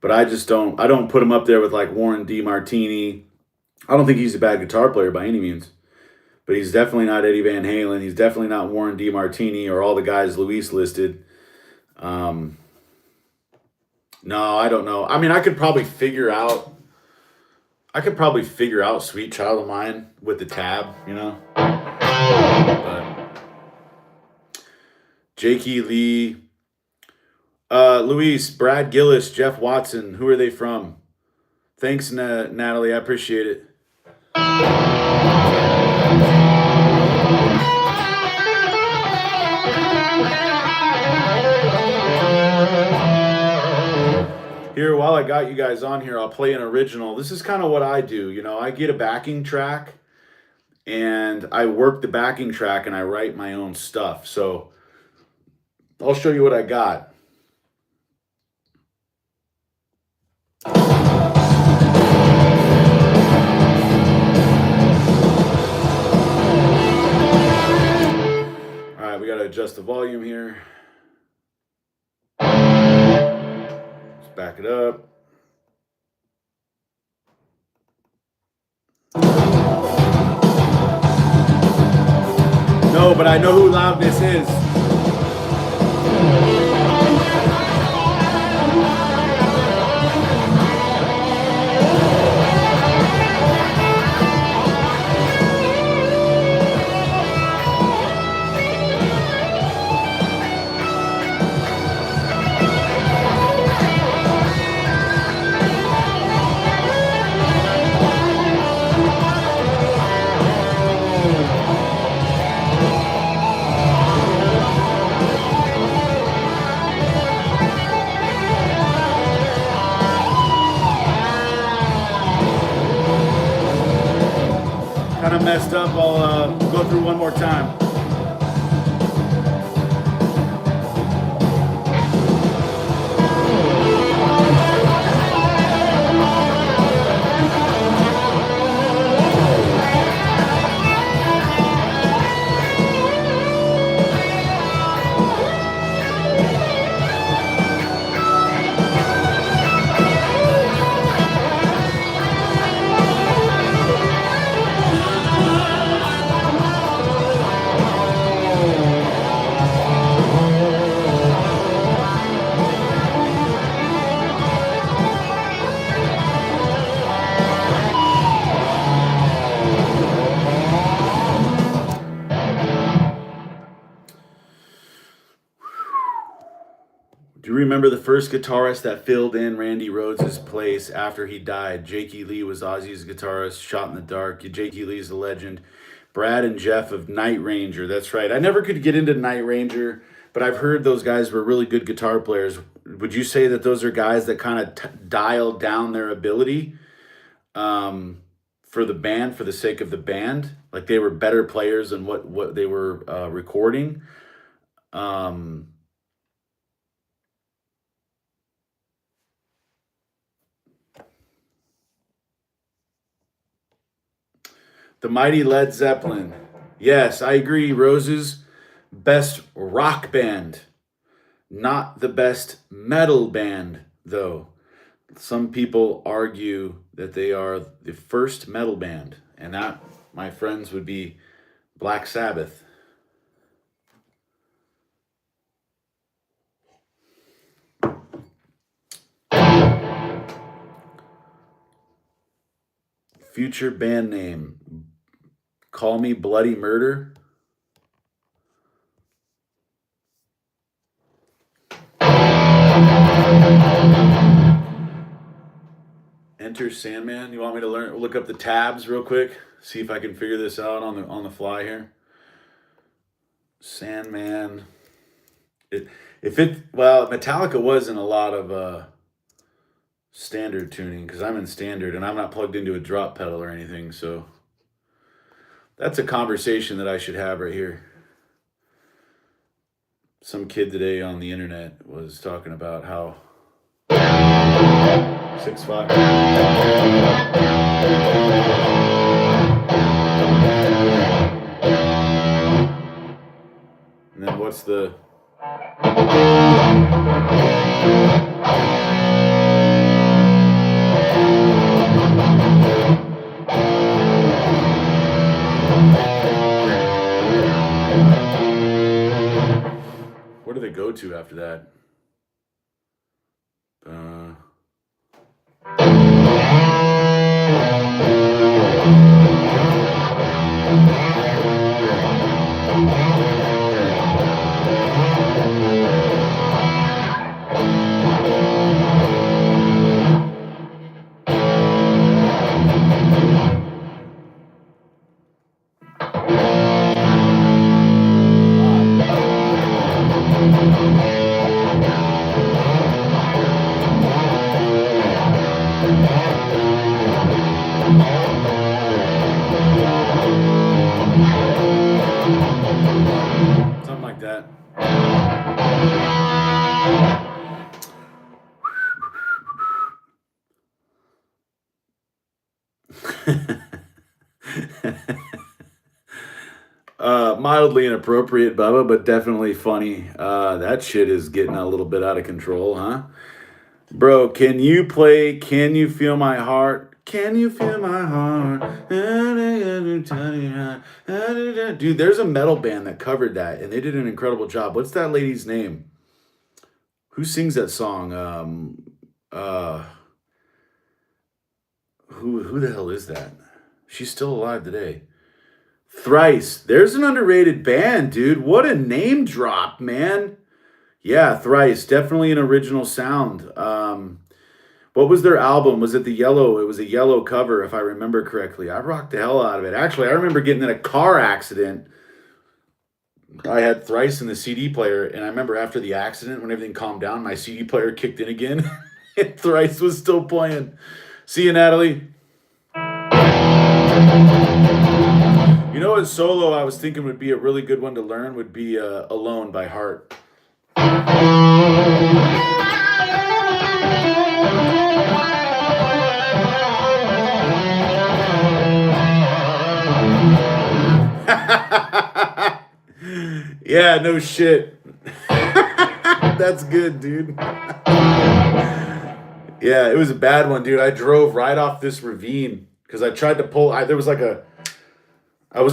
But I don't put him up there with like Warren DeMartini. I don't think he's a bad guitar player by any means. But he's definitely not Eddie Van Halen. He's definitely not Warren DeMartini or all the guys Luis listed. No, I don't know. I mean, I could probably figure out Sweet Child of Mine with the tab, you know? But Jakey Lee, Luis, Brad Gillis, Jeff Watson, who are they from? Thanks, Natalie. I appreciate it. Here, while I got you guys on here, I'll play an original. This is kind of what I do. You know, I get a backing track and I work the backing track and I write my own stuff. So I'll show you what I got. adjust the volume here. Let's back it up. No, but I know who Loudness is. Kind of messed up. I'll go through one more time. Do you remember the first guitarist that filled in Randy Rhoads' place after he died? Jakey Lee was Ozzy's guitarist, Shot in the Dark. Jakey Lee's a legend. Brad and Jeff of Night Ranger. That's right. I never could get into Night Ranger, but I've heard those guys were really good guitar players. Would you say that those are guys that kind of dialed down their ability for the band, for the sake of the band? Like they were better players than what they were recording? The mighty Led Zeppelin. Yes, I agree. Rose's best rock band. Not the best metal band, though. Some people argue that they are the first metal band, and that, my friends, would be Black Sabbath. Future band name. Call Me Bloody Murder. Enter Sandman. You want me to look up the tabs real quick? See if I can figure this out on the fly here. Sandman. Metallica was in a lot of standard tuning because I'm in standard and I'm not plugged into a drop pedal or anything, so that's a conversation that I should have right here. Some kid today on the internet was talking about how 6'5". And then what's the where do they go to after that? Something like that. mildly inappropriate, Bubba, but definitely funny. That shit is getting a little bit out of control, huh? Bro, can you play Can You Feel My Heart? Can you feel my heart? Dude, there's a metal band that covered that, and they did an incredible job. What's that lady's name? Who sings that song? Who the hell is that? She's still alive today. Thrice. There's an underrated band, dude. What a name drop, man. Yeah, Thrice. Definitely an original sound. What was their album? Was it the yellow? It was a yellow cover, if I remember correctly. I rocked the hell out of it. Actually, I remember getting in a car accident. I had Thrice in the CD player, and I remember after the accident, when everything calmed down, my CD player kicked in again, and Thrice was still playing. See you, Natalie. You know what solo I was thinking would be a really good one to learn would be Alone by Heart. Yeah, no shit. That's good, dude. Yeah, it was a bad one, dude. I drove right off this ravine because I tried to pull. I was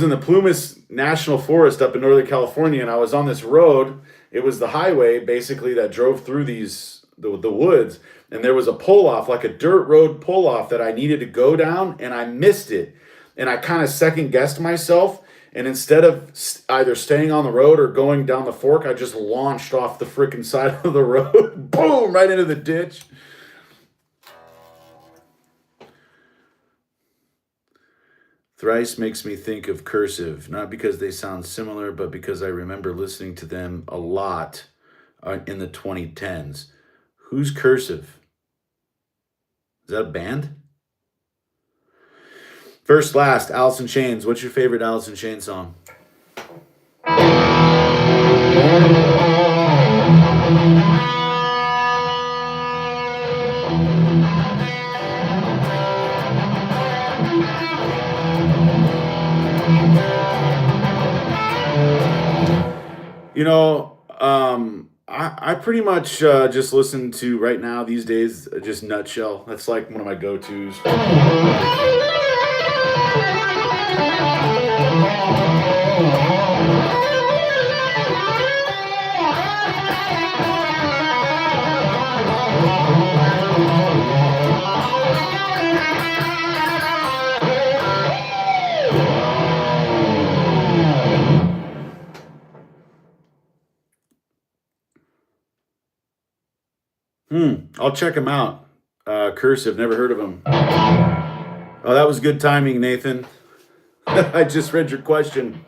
in the Plumas National Forest up in Northern California, and I was on this road. It was the highway basically that drove through the woods, and there was a pull off, like a dirt road pull off that I needed to go down, and I missed it, and I kind of second guessed myself. And instead of either staying on the road or going down the fork, I just launched off the freaking side of the road. Boom! Right into the ditch. Thrice makes me think of Cursive, not because they sound similar, but because I remember listening to them a lot in the 2010s. Who's Cursive? Is that a band? First, last, Alice in Chains. What's your favorite Alice in Chains song? You know, I pretty much just listen to right now these days, just Nutshell. That's like one of my go-tos. I'll check him out. Cursive, never heard of him. Oh, that was good timing, Nathan. I just read your question.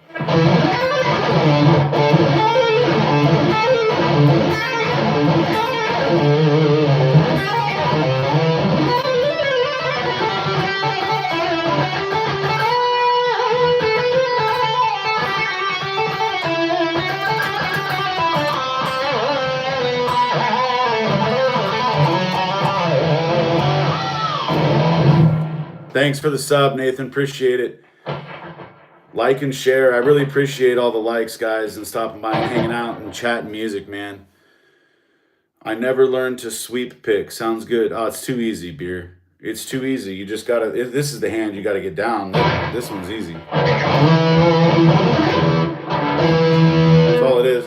Thanks for the sub, Nathan. Appreciate it. Like and share. I really appreciate all the likes, guys, and stopping by and hanging out and chatting music, man. I never learned to sweep pick. Sounds good. Oh, it's too easy, beer. It's too easy. You just gotta. If this is the hand you gotta get down. This one's easy. That's all it is.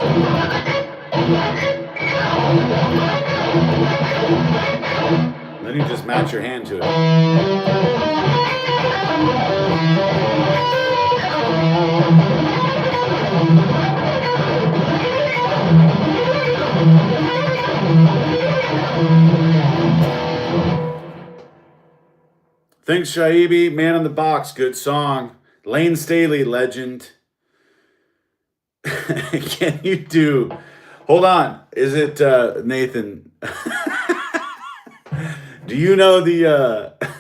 Then you just match your hand to it. Thanks, Shaibi. Man in the Box, good song. Lane Staley, legend. Can you do? Hold on. Is it Nathan? Do you know the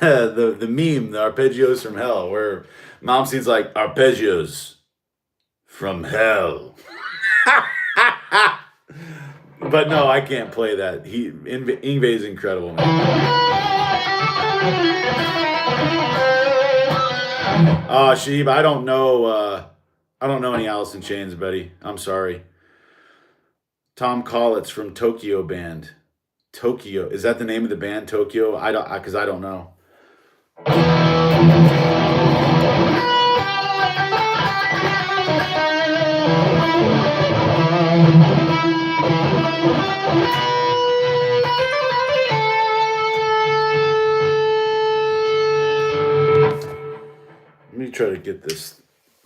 the meme, the arpeggios from hell, where Momsey's like arpeggios from hell? But no, I can't play that. Yngwie is incredible, man. Oh, Sheeb, I don't know. I don't know any Alice in Chains, buddy. I'm sorry. Tom Collins from Tokyo Band. Tokyo. Is that the name of the band, Tokyo? I don't, because I don't know. Let me try to get this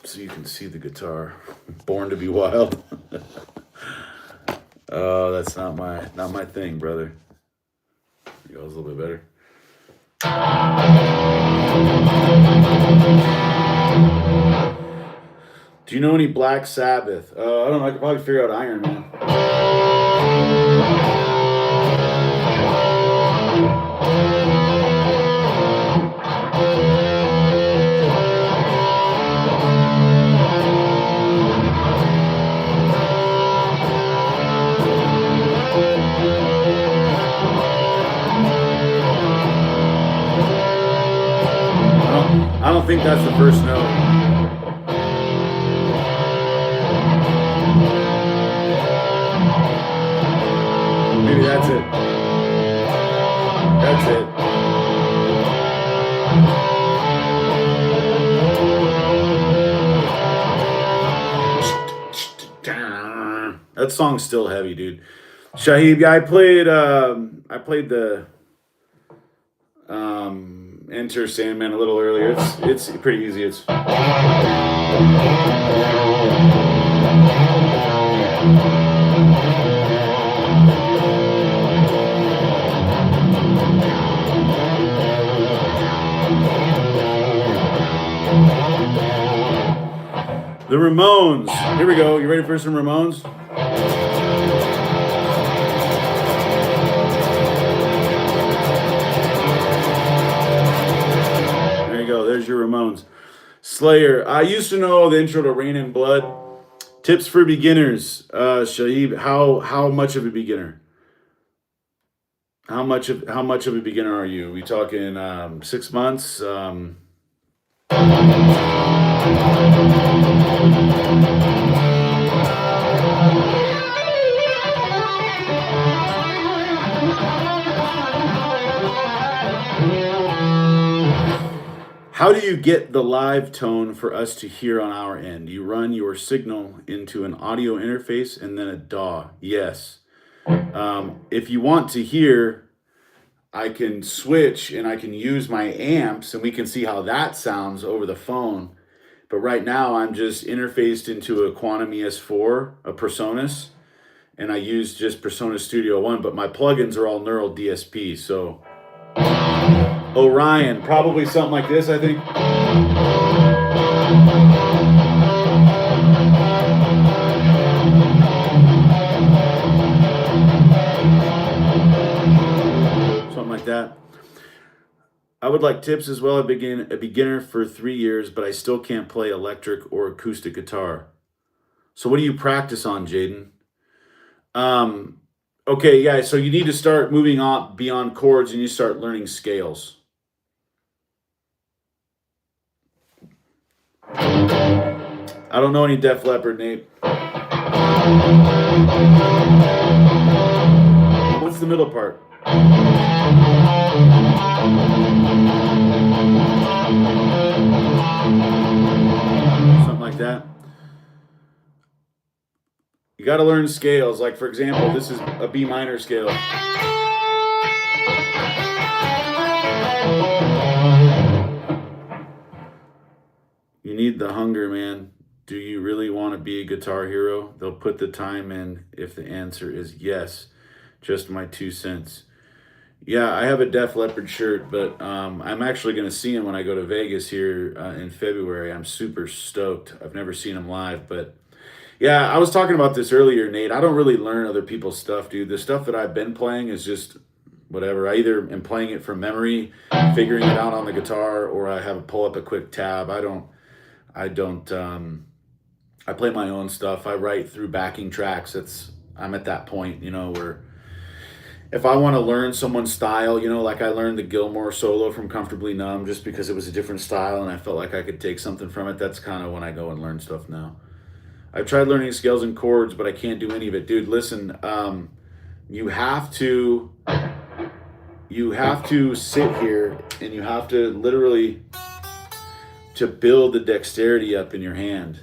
so you can see the guitar. Born to be Wild. Oh, that's not my thing, brother. There goes a little bit better. Do you know any Black Sabbath? I don't know. I could probably figure out Iron Man. I don't think that's the first note. Maybe that's it. That's it. That song's still heavy, dude. Shahib, yeah, I played the Enter Sandman a little earlier. It's pretty easy. It's the Ramones. Here we go. You ready for some Ramones? There you go. There's your Ramones. Slayer. I used to know the intro to Rain and Blood. Tips for beginners. Shahib, how much of a beginner? How much of a beginner are you? We talking 6 months? How do you get the live tone for us to hear on our end? You run your signal into an audio interface and then a DAW. Yes. If you want to hear, I can switch and I can use my amps and we can see how that sounds over the phone. But right now I'm just interfaced into a Quantum ES4, a Presonus, and I use just Presonus Studio One, but my plugins are all Neural DSP. So Orion, probably something like this, I think. Something like that. I would like tips as well. A beginner for 3 years, but I still can't play electric or acoustic guitar. So what do you practice on, Jaden? Okay, yeah, so you need to start moving on beyond chords and you start learning scales. I don't know any Def Leppard, Nate. What's the middle part? Something like that. You got to learn scales. Like, for example, this is a B minor scale. You need the hunger, man. Do you really want to be a guitar hero? They'll put the time in if the answer is yes. Just my 2 cents. Yeah, I have a Def Leppard shirt, but I'm actually going to see him when I go to Vegas here in February. I'm super stoked. I've never seen him live, but yeah, I was talking about this earlier, Nate. I don't really learn other people's stuff, dude. The stuff that I've been playing is just whatever. I either am playing it from memory, figuring it out on the guitar, or I have to pull up a quick tab. I play my own stuff. I write through backing tracks. I'm at that point, where if I want to learn someone's style, like I learned the Gilmore solo from Comfortably Numb just because it was a different style and I felt like I could take something from it. That's kind of when I go and learn stuff now. I've tried learning scales and chords, but I can't do any of it. Dude, listen, you have to sit here and you have to literally to build the dexterity up in your hand.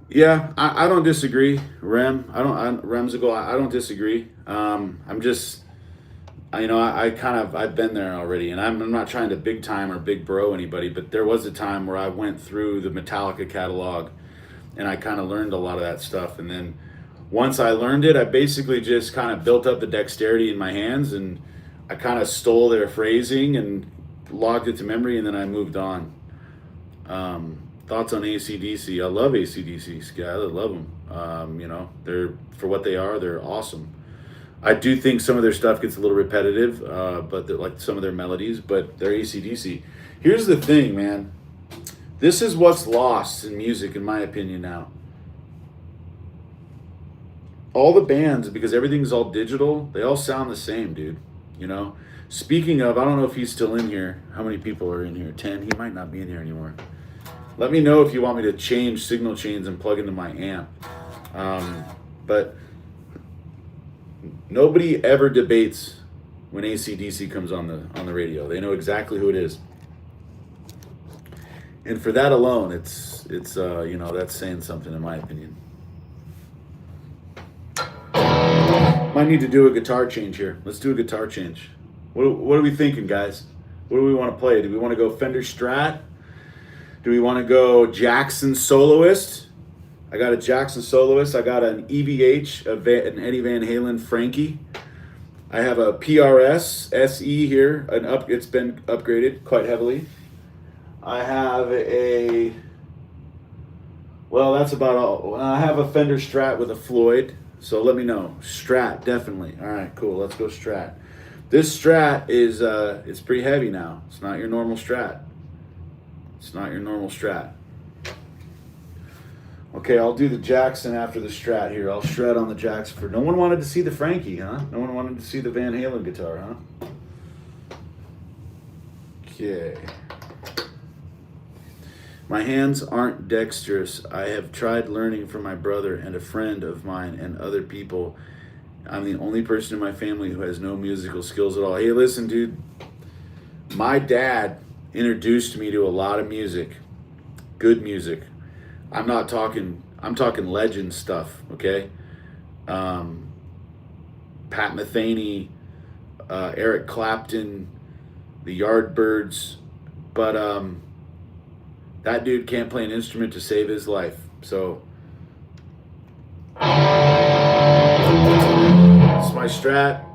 Yeah, I don't disagree, Remsicle. I don't disagree. I'm just, I've been there already, and I'm not trying to big time or big bro anybody, but there was a time where I went through the Metallica catalog, and I kind of learned a lot of that stuff, and then once I learned it, I basically just kind of built up the dexterity in my hands, and I kind of stole their phrasing and logged it to memory, and then I moved on. Thoughts on AC/DC? I love AC/DC, Sky. I love them. They're, for what they are, they're awesome. I do think some of their stuff gets a little repetitive, but like some of their melodies, but they're AC/DC. Here's the thing, man. This is what's lost in music, in my opinion, now. All the bands, because everything's all digital, they all sound the same, dude. Speaking of, I don't know if he's still in here. How many people are in here? 10? He might not be in here anymore. Let me know if you want me to change signal chains and plug into my amp. But nobody ever debates when AC/DC comes on the radio. They know exactly who it is. And for that alone, it's that's saying something, in my opinion. Might need to do a guitar change here. Let's do a guitar change. What are we thinking, guys? What do we want to play? Do we want to go Fender Strat? Do we want to go Jackson Soloist? I got a Jackson Soloist. I got an EVH, an Eddie Van Halen Frankie. I have a PRS SE here. It's been upgraded quite heavily. I have that's about all. I have a Fender Strat with a Floyd. So let me know. Strat, definitely. All right, cool. Let's go Strat. This Strat is it's pretty heavy now. It's not your normal Strat. It's not your normal Strat. Okay, I'll do the Jackson after the Strat here. I'll shred on the Jackson for. No one wanted to see the Frankie, huh? No one wanted to see the Van Halen guitar, huh? Okay. My hands aren't dexterous. I have tried learning from my brother and a friend of mine and other people. I'm the only person in my family who has no musical skills at all. Hey, listen, dude. My dad introduced me to a lot of music. Good music. I'm talking legend stuff, okay? Pat Metheny, Eric Clapton, the Yardbirds, but that dude can't play an instrument to save his life. So it's my Strat.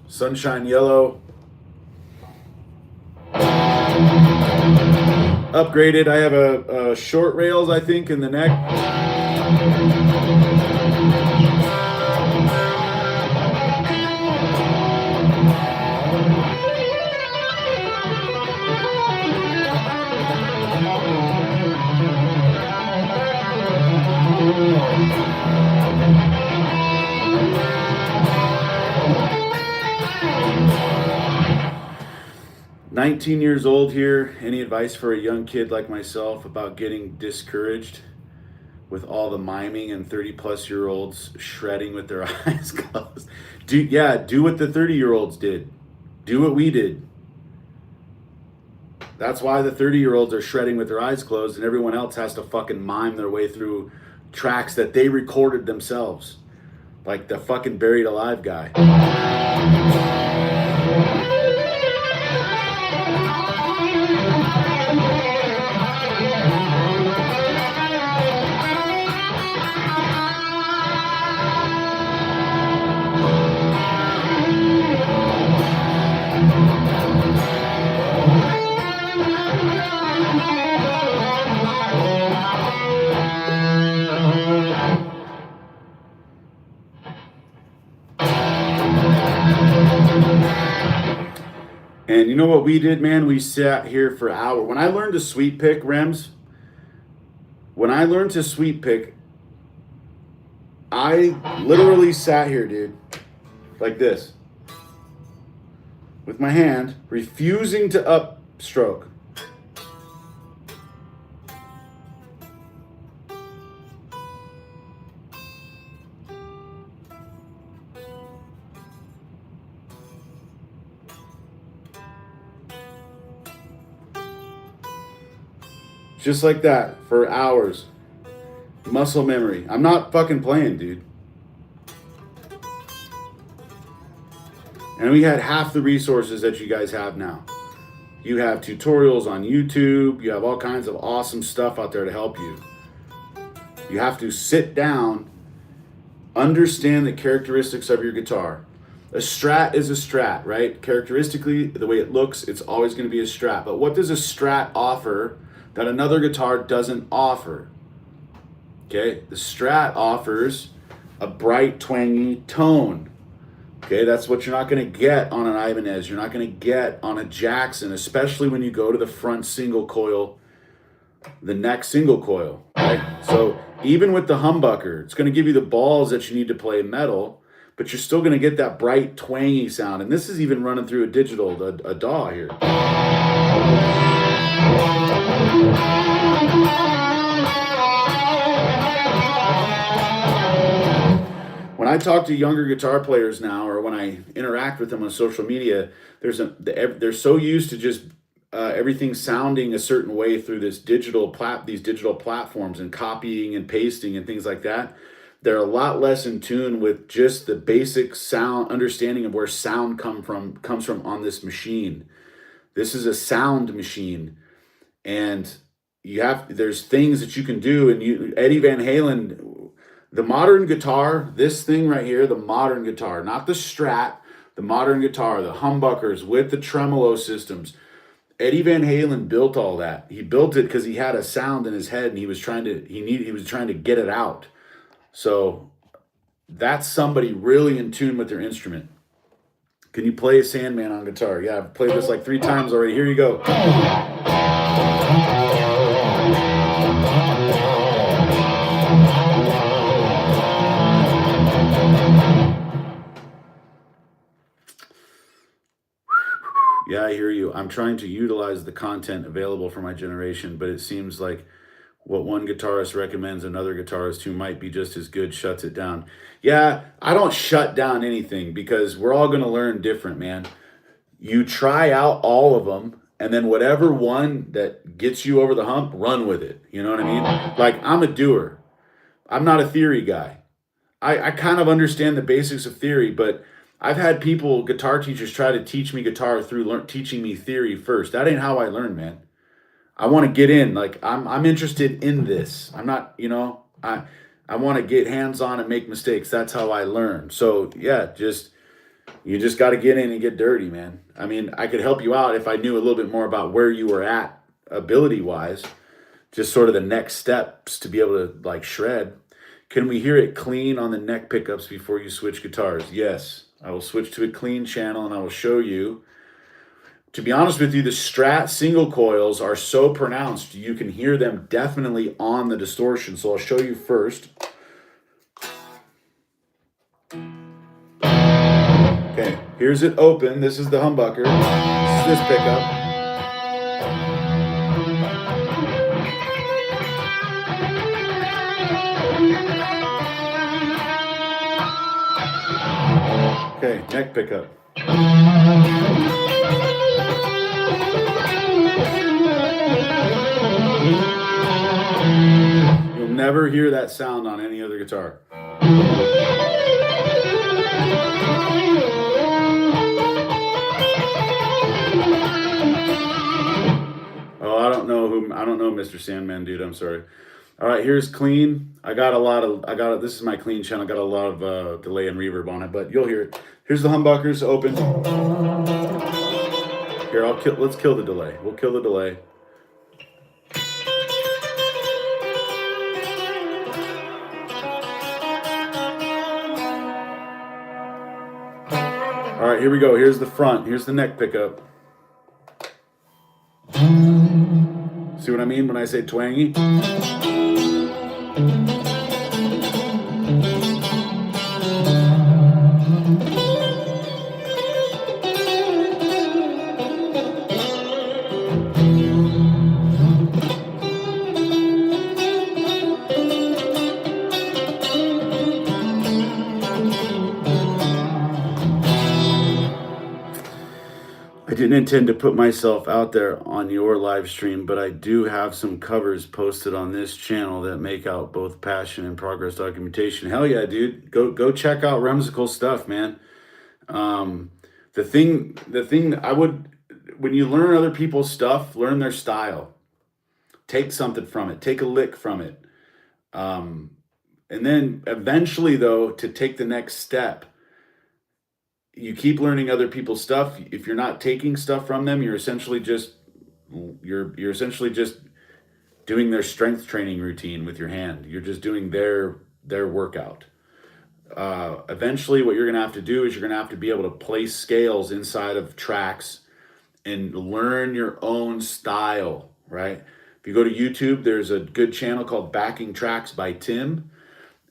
Sunshine Yellow. Upgraded. I have a short rails, I think, in the neck. 19 years old here. Any advice for a young kid like myself about getting discouraged with all the miming and 30-plus-year-olds shredding with their eyes closed? Do what the 30-year-olds did. Do what we did. That's why the 30-year-olds are shredding with their eyes closed and everyone else has to fucking mime their way through tracks that they recorded themselves. Like the fucking Buried Alive guy. And you know what we did, man? We sat here for hours. When I learned to sweep pick, Rems, when I learned to sweep pick, I literally sat here, dude, like this, with my hand, refusing to upstroke. Just like that for hours. Muscle memory. I'm not fucking playing, dude. And we had half the resources that you guys have now. You have tutorials on YouTube. You have all kinds of awesome stuff out there to help you. You have to sit down, understand the characteristics of your guitar. A Strat is a Strat, right? Characteristically, the way it looks, it's always going to be a Strat. But what does a Strat offer that another guitar doesn't offer? Okay, the Strat offers a bright, twangy tone. Okay, that's what you're not going to get on an Ibanez. You're not going to get on a Jackson, especially when you go to the front single coil, the neck single coil, right? So even with the humbucker, it's going to give you the balls that you need to play metal, but you're still going to get that bright, twangy sound. And this is even running through a digital, a DAW here. When I talk to younger guitar players now, or when I interact with them on social media, they're so used to just everything sounding a certain way through these digital platforms and copying and pasting and things like that. They're a lot less in tune with just the basic sound understanding of where sound comes from on this machine. This is a sound machine, and there's things that you can do. And Eddie Van Halen. The modern guitar, this thing right here, the modern guitar, not the Strat, the modern guitar, the humbuckers with the tremolo systems. Eddie Van Halen built all that. He built it because he had a sound in his head and he was trying to get it out. So that's somebody really in tune with their instrument. Can you play Sandman on guitar? Yeah, I've played this like 3 times already. Here you go. Yeah, I hear you. I'm trying to utilize the content available for my generation, but it seems like what one guitarist recommends another guitarist who might be just as good shuts it down. Yeah, I don't shut down anything because we're all going to learn different, man. You try out all of them, and then whatever one that gets you over the hump, run with it. You know what I mean? Like, I'm a doer. I'm not a theory guy. I kind of understand the basics of theory, but I've had guitar teachers try to teach me guitar through teaching me theory first. That ain't how I learn, man. I want to get in. Like, I'm interested in this. I'm not, I want to get hands-on and make mistakes. That's how I learn. So yeah, you just got to get in and get dirty, man. I mean, I could help you out if I knew a little bit more about where you were at ability-wise, just sort of the next steps to be able to like shred. Can we hear it clean on the neck pickups before you switch guitars? Yes. I will switch to a clean channel and I will show you. To be honest with you, the Strat single coils are so pronounced, you can hear them definitely on the distortion. So I'll show you first. Okay, here's it open. This is the humbucker. This is this pickup. Okay, neck pickup. You'll never hear that sound on any other guitar. Oh, I don't know, Mr. Sandman, dude. I'm sorry. All right, here's clean. This is my clean channel. I got a lot of delay and reverb on it, but you'll hear it. Here's the humbuckers open. Here, let's kill the delay. We'll kill the delay. All right, here we go. Here's the front. Here's the neck pickup. See what I mean when I say twangy? I didn't intend to put myself out there on your live stream, but I do have some covers posted on this channel that make out both passion and progress documentation. Hell yeah, dude. Go check out Remsical stuff, man. The thing I would, when you learn other people's stuff, learn their style. Take something from it. Take a lick from it. And then eventually, though, to take the next step, you keep learning other people's stuff. If you're not taking stuff from them, you're essentially just doing their strength training routine with your hand. You're just doing their workout. Eventually, what you're going to have to do is you're going to have to be able to place scales inside of tracks and learn your own style, right? If you go to YouTube, there's a good channel called Backing Tracks by Tim,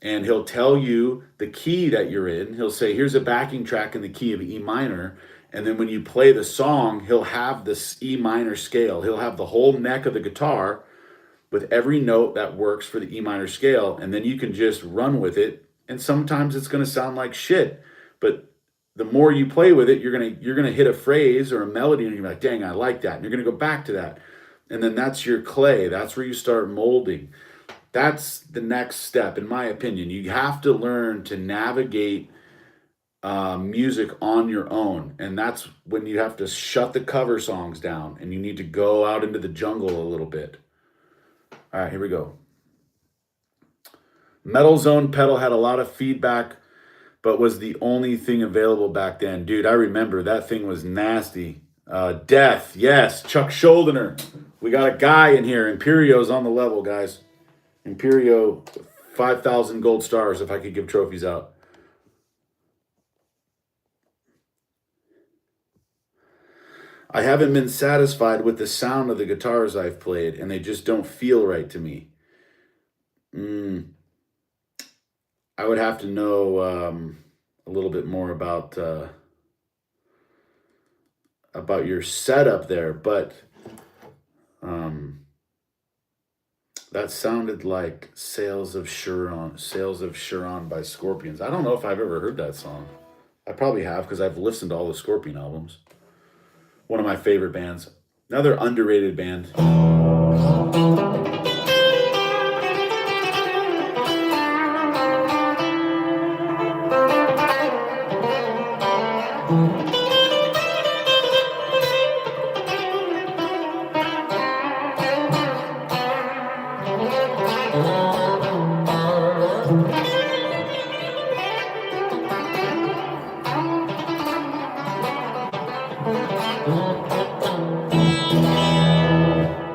and he'll tell you the key that you're in. He'll say, here's a backing track in the key of E minor. And then when you play the song, he'll have this E minor scale. He'll have the whole neck of the guitar with every note that works for the E minor scale. And then you can just run with it. And sometimes it's going to sound like shit. But the more you play with it, you're gonna hit a phrase or a melody and you're like, dang, I like that. And you're going to go back to that. And then that's your clay. That's where you start molding. That's the next step, in my opinion. You have to learn to navigate music on your own. And that's when you have to shut the cover songs down and you need to go out into the jungle a little bit. All right, here we go. Metal Zone pedal had a lot of feedback, but was the only thing available back then. Dude, I remember that thing was nasty. Death, yes. Chuck Schuldiner. We got a guy in here. Imperio's on the level, guys. Imperio, 5,000 gold stars if I could give trophies out. I haven't been satisfied with the sound of the guitars I've played, and they just don't feel right to me. I would have to know a little bit more about your setup there, but that sounded like Sails of Chiron by Scorpions. I don't know if I've ever heard that song. I probably have because I've listened to all the Scorpion albums. One of my favorite bands. Another underrated band.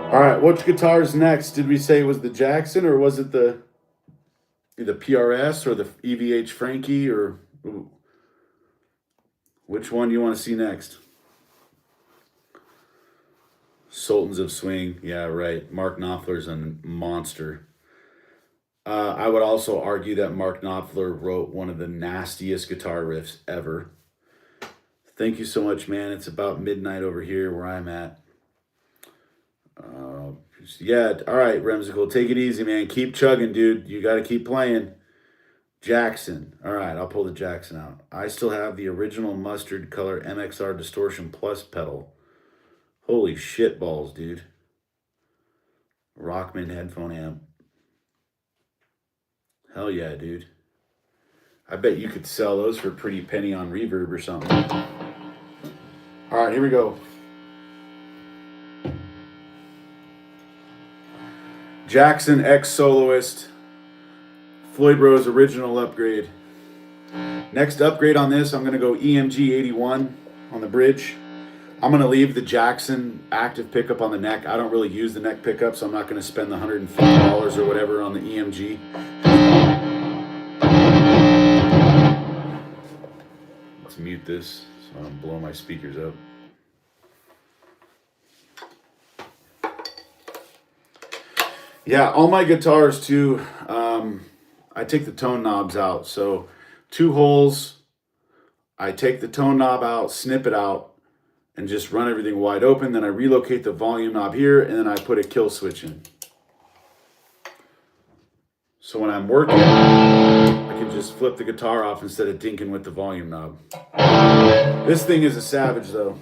All right, which guitar's next? Did we say it was the Jackson or was it the PRS or the EVH Frankie or which one do you want to see next? Sultans of Swing. Yeah, right. Mark Knopfler's a monster. I would also argue that Mark Knopfler wrote one of the nastiest guitar riffs ever. Thank you so much, man. It's about midnight over here where I'm at. Yeah, all right, Remsical, take it easy, man. Keep chugging, dude. You got to keep playing. Jackson. All right, I'll pull the Jackson out. I still have the original mustard color MXR Distortion Plus pedal. Holy shit balls, dude. Rockman headphone amp. Hell yeah, dude. I bet you could sell those for a pretty penny on Reverb or something. All right, here we go. Jackson X Soloist. Floyd Rose original upgrade. Next upgrade on this, I'm going to go EMG 81 on the bridge. I'm going to leave the Jackson active pickup on the neck. I don't really use the neck pickup, so I'm not going to spend the $150 or whatever on the EMG. Let's mute this so I don't blow my speakers up. Yeah, all my guitars too. I take the tone knobs out. So 2 holes, I take the tone knob out, snip it out, and just run everything wide open. Then I relocate the volume knob here, and then I put a kill switch in. So when I'm working, I can just flip the guitar off instead of dinking with the volume knob. This thing is a savage though.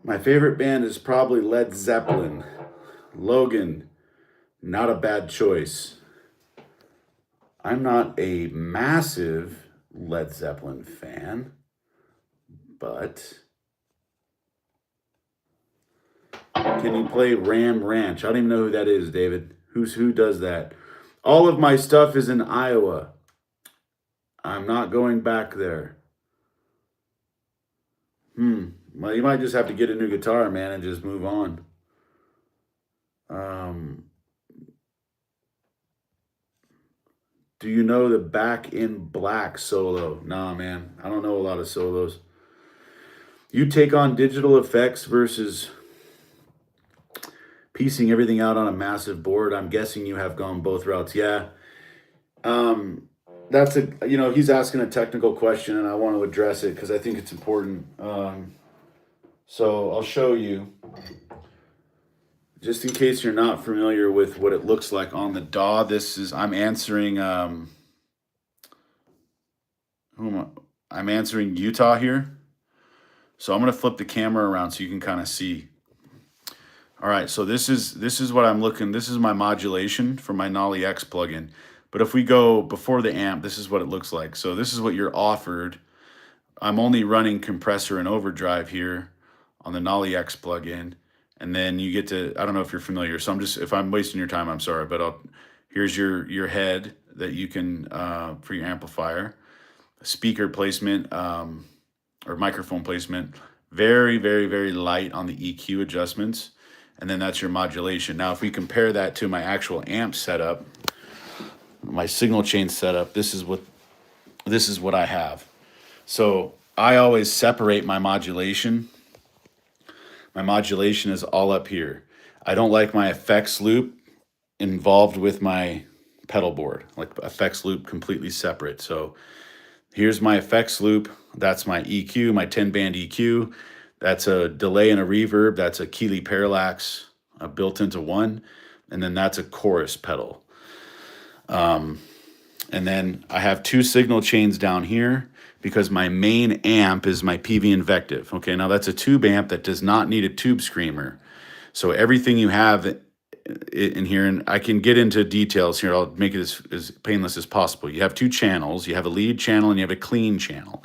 My favorite band is probably Led Zeppelin. Logan, not a bad choice. I'm not a massive Led Zeppelin fan, but can you play Ram Ranch? I don't even know who that is, David. Who does that? All of my stuff is in Iowa. I'm not going back there. Well, you might just have to get a new guitar, man, and just move on. Do you know the Back in Black solo? Nah, man, I don't know a lot of solos. You take on digital effects versus piecing everything out on a massive board. I'm guessing you have gone both routes. Yeah. That's he's asking a technical question and I want to address it because I think it's important. So I'll show you. Just in case you're not familiar with what it looks like on the DAW, I'm answering I'm answering Utah here. So I'm going to flip the camera around so you can kind of see. All right, so this is what I'm looking. This is my modulation for my Nolly X plugin. But if we go before the amp, this is what it looks like. So this is what you're offered. I'm only running compressor and overdrive here on the Nolly X plugin. And then you get to, I don't know if you're familiar. So if I'm wasting your time, I'm sorry. But here's your head that you can, for your amplifier. Speaker placement or microphone placement. Very, very, very light on the EQ adjustments. And then that's your modulation. Now, if we compare that to my actual amp setup, my signal chain setup, this is what I have. So I always separate my modulation. My modulation is all up here. I don't like my effects loop involved with my pedal board, like effects loop completely separate. So here's my effects loop. That's my EQ, my 10-band EQ. That's a delay and a reverb. That's a Keeley Parallax built into one. And then that's a chorus pedal. And then I have 2 signal chains down here because my main amp is my PV Invective. Okay, now that's a tube amp that does not need a tube screamer. So everything you have in here, and I can get into details here, I'll make it as painless as possible. You have 2 channels. You have a lead channel and you have a clean channel.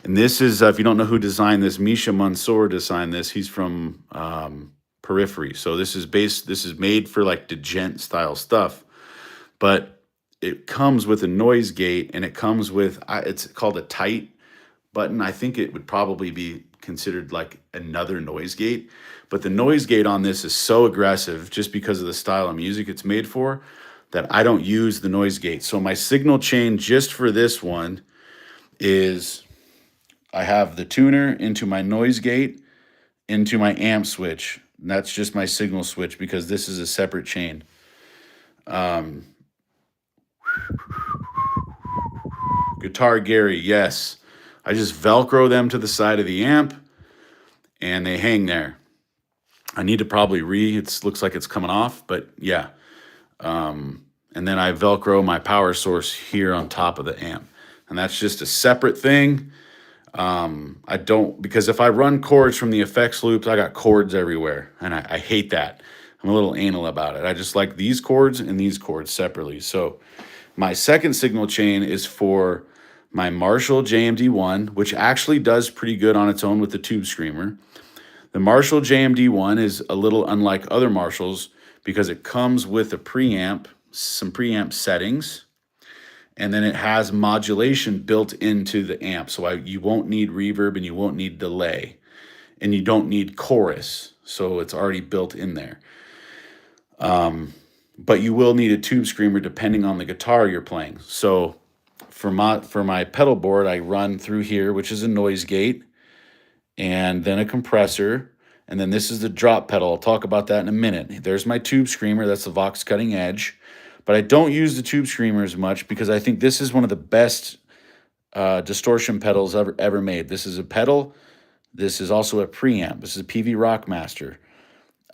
And this is, if you don't know who designed this, Misha Mansour designed this. He's from Periphery. So this is made for like djent style stuff. But it comes with a noise gate and it comes with, it's called a tight button. I think it would probably be considered like another noise gate. But the noise gate on this is so aggressive just because of the style of music it's made for that I don't use the noise gate. So my signal chain just for this one is I have the tuner into my noise gate, into my amp switch. And that's just my signal switch because this is a separate chain. Guitar Gary, yes. I just Velcro them to the side of the amp and they hang there. I need to probably it looks like it's coming off, but yeah. And then I Velcro my power source here on top of the amp. And that's just a separate thing. Because if I run chords from the effects loops, I got chords everywhere. And I hate that. I'm a little anal about it. I just like these chords and these chords separately. So my second signal chain is for my Marshall JMD1, which actually does pretty good on its own with the tube screamer. The Marshall JMD1 is a little unlike other Marshalls because it comes with a preamp, some preamp settings, and then it has modulation built into the amp. So you won't need reverb and you won't need delay, and you don't need chorus. So it's already built in there. But you will need a tube screamer depending on the guitar you're playing. So for my pedal board, I run through here, which is a noise gate, and then a compressor, and then this is the drop pedal. I'll talk about that in a minute. There's my tube screamer. That's the Vox Cutting Edge. But I don't use the tube screamer as much because I think this is one of the best distortion pedals ever made. This is a pedal. This is also a preamp. This is a PV Rockmaster.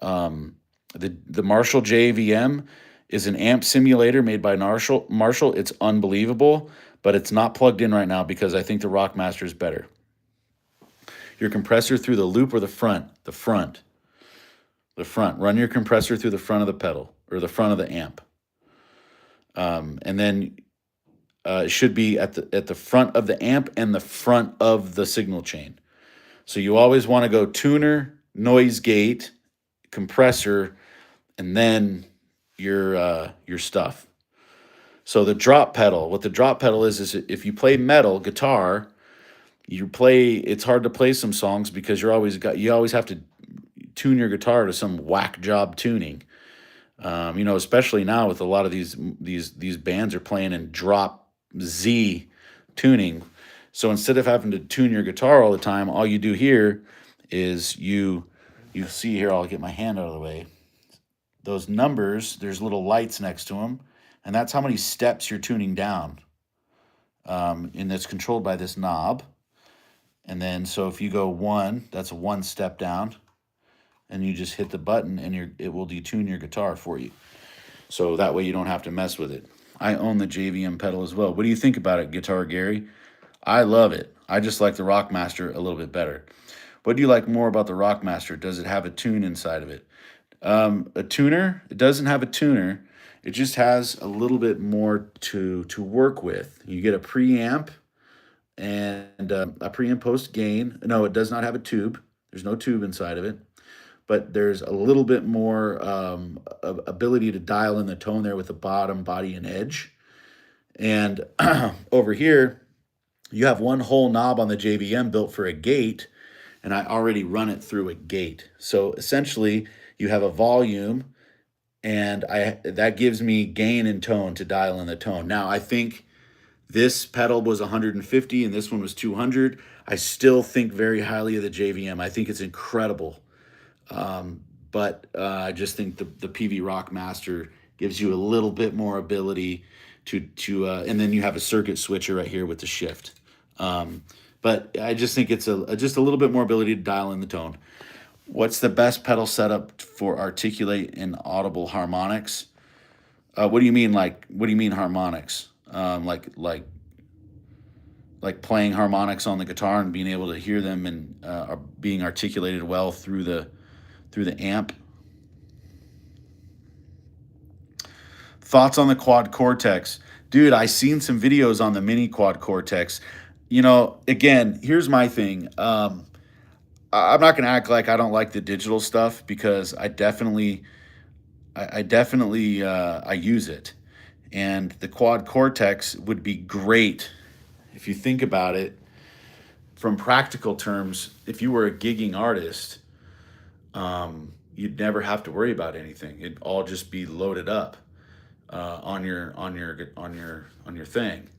The Marshall JVM is an amp simulator made by Marshall. It's unbelievable, but it's not plugged in right now because I think the Rockmaster is better. Your compressor through the loop or the front? The front. Run your compressor through the front of the pedal or the front of the amp. And then it should be at the front of the amp and the front of the signal chain. So you always want to go tuner, noise gate, compressor, and then your stuff. So the drop pedal, what the drop pedal is if you play metal guitar, it's hard to play some songs because you always have to tune your guitar to some whack job tuning. Especially now with a lot of these bands are playing in drop Z tuning. So instead of having to tune your guitar all the time, all you do here is you see here, I'll get my hand out of the way. Those numbers, there's little lights next to them, and that's how many steps you're tuning down. And it's controlled by this knob. And then, so if you go 1, that's 1 step down, and you just hit the button, and it will detune your guitar for you. So that way you don't have to mess with it. I own the JVM pedal as well. What do you think about it, Guitar Gary? I love it. I just like the Rockmaster a little bit better. What do you like more about the Rockmaster? Does it have a tune inside of it? A tuner? It doesn't have a tuner. It just has a little bit more to work with. You get a preamp and a pre and post gain. No, it does not have a tube. There's no tube inside of it. But there's a little bit more ability to dial in the tone there with the bottom, body, and edge. And over here, you have one whole knob on the JVM built for a gate, and I already run it through a gate. So essentially, you have a volume, and that gives me gain and tone to dial in the tone. Now, I think this pedal was 150 and this one was 200. I still think very highly of the JVM. I think it's incredible. But I just think the PV Rockmaster gives you a little bit more ability to and then you have a circuit switcher right here with the shift. But I just think it's just a little bit more ability to dial in the tone. What's the best pedal setup for articulate and audible harmonics? What do you mean? What do you mean harmonics? Like playing harmonics on the guitar and being able to hear them and are being articulated well through the amp. Thoughts on the Quad Cortex? Dude, I seen some videos on the mini Quad Cortex. Again, here's my thing. I'm not going to act like I don't like the digital stuff because I definitely use it. And the Quad Cortex would be great if you think about it from practical terms. If you were a gigging artist, you'd never have to worry about anything. It'd all just be loaded up on your thing.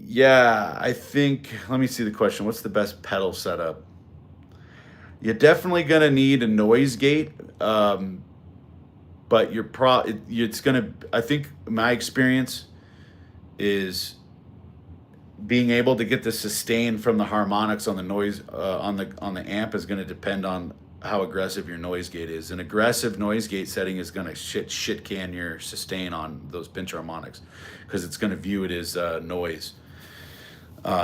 Yeah, I think, let me see the question. What's the best pedal setup? You're definitely going to need a noise gate. But I think my experience is being able to get the sustain from the harmonics on the noise on the amp is going to depend on how aggressive your noise gate is. An aggressive noise gate setting is going to shit can your sustain on those pinch harmonics because it's going to view it as noise.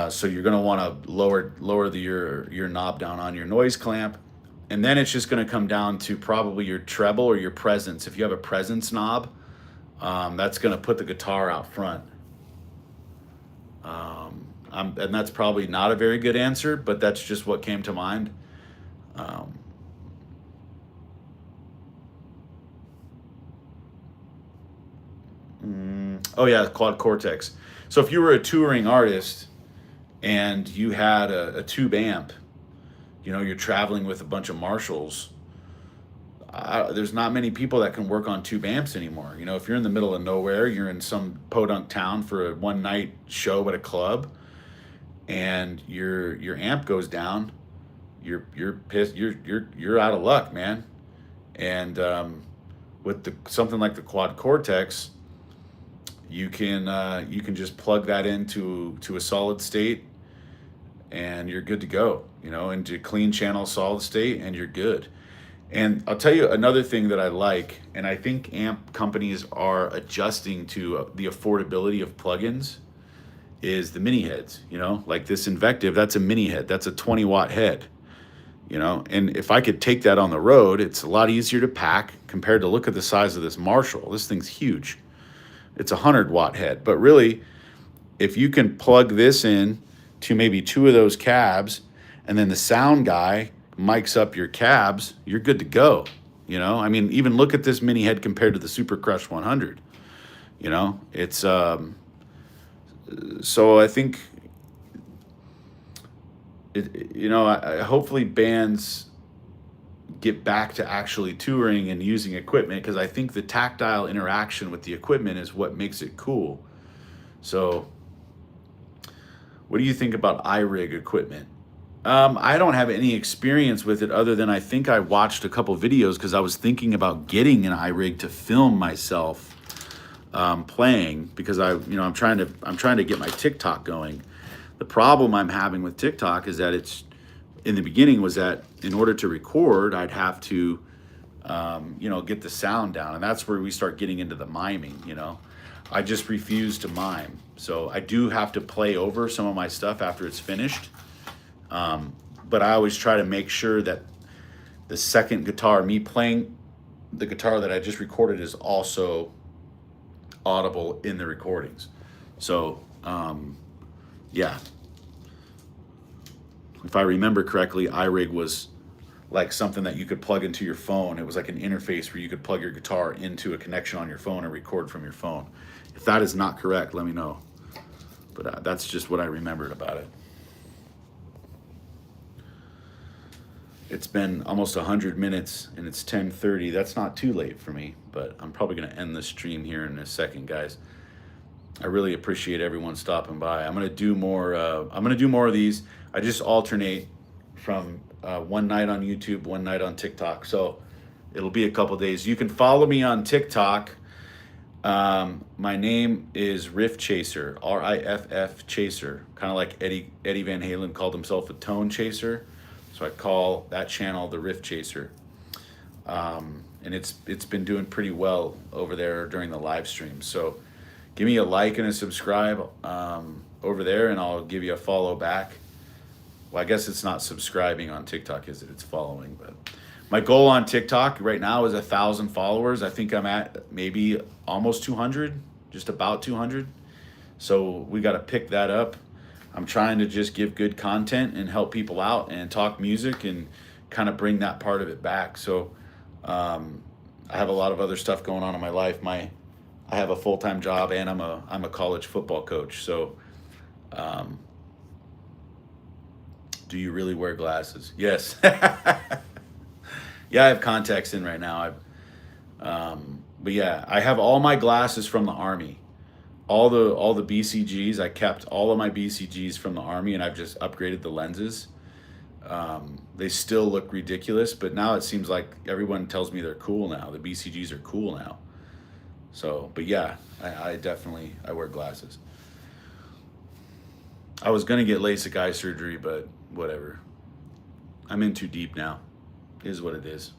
So you're going to want to lower your knob down on your noise clamp, and then it's just going to come down to probably your treble or your presence. If you have a presence knob, That's going to put the guitar out front. And that's probably not a very good answer, but that's just what came to mind. Um, oh yeah, quad cortex. So if you were a touring artist and you had a tube amp, you're traveling with a bunch of Marshalls. There's not many people that can work on tube amps anymore. If you're in the middle of nowhere, you're in some podunk town for a one night show at a club, and your amp goes down, you're pissed. You're out of luck, man. And with something like the quad cortex, you can just plug that into a solid state, and you're good to go. Into clean channel solid state, and you're good. And I'll tell you another thing that I like, and I think amp companies are adjusting to the affordability of plugins, is the mini heads. Like this Invective, that's a mini head. That's a 20-watt head. And if I could take that on the road, it's a lot easier to pack compared to look at the size of this Marshall. This thing's huge. It's a 100-watt head. But really, if you can plug this in to maybe two of those cabs, and then the sound guy mics up your cabs, you're good to go. I mean, even look at this mini head compared to the Super Crush 100. It's so I think hopefully bands get back to actually touring and using equipment, because I think the tactile interaction with the equipment is what makes it cool. So what do you think about iRig equipment? I don't have any experience with it, other than I think I watched a couple videos because I was thinking about getting an iRig to film myself playing, because I'm trying to get my TikTok going. The problem I'm having with TikTok is that it's, in the beginning, was that in order to record, I'd have to get the sound down, and that's where we start getting into the miming. I just refuse to mime, so I do have to play over some of my stuff after it's finished. But I always try to make sure that the second guitar, me playing the guitar that I just recorded, is also audible in the recordings. So, yeah. If I remember correctly, iRig was like something that you could plug into your phone. It was like an interface where you could plug your guitar into a connection on your phone and record from your phone. If that is not correct, let me know. But that's just what I remembered about it. It's been almost 100 minutes and it's 10:30. That's not too late for me, but I'm probably going to end the stream here in a second, guys. I really appreciate everyone stopping by. I'm going to do more of these. I just alternate from one night on YouTube, one night on TikTok. So it'll be a couple days. You can follow me on TikTok. My name is Riff Chaser, RIFF Chaser, kind of like Eddie Van Halen called himself a tone chaser. So I call that channel the Riff Chaser. And it's been doing pretty well over there during the live stream. So give me a like and a subscribe over there, and I'll give you a follow back. Well, I guess it's not subscribing on TikTok, is it? It's following. But my goal on TikTok right now is 1,000 followers. I think I'm at maybe almost 200, just about 200. So we got to pick that up. I'm trying to just give good content and help people out and talk music and kind of bring that part of it back. So I have a lot of other stuff going on in my life. I have a full-time job, and I'm a college football coach. So do you really wear glasses? Yes. Yeah, I have contacts in right now. But yeah, I have all my glasses from the Army. All the BCGs, I kept all of my BCGs from the Army, and I've just upgraded the lenses. They still look ridiculous, but now it seems like everyone tells me they're cool now. The BCGs are cool now. So, but yeah, I definitely wear glasses. I was gonna get LASIK eye surgery, but whatever. I'm in too deep now. It is what it is.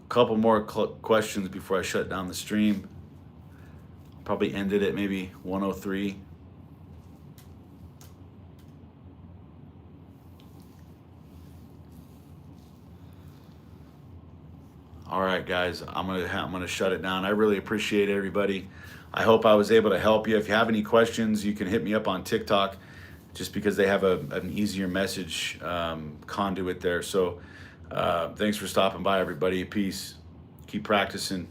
Couple more questions before I shut down the stream. Probably ended at maybe 103. All right, guys, I'm gonna shut it down. I really appreciate everybody. I hope I was able to help you. If you have any questions, you can hit me up on TikTok, just because they have an easier message conduit there. So thanks for stopping by, everybody. Peace. Keep practicing.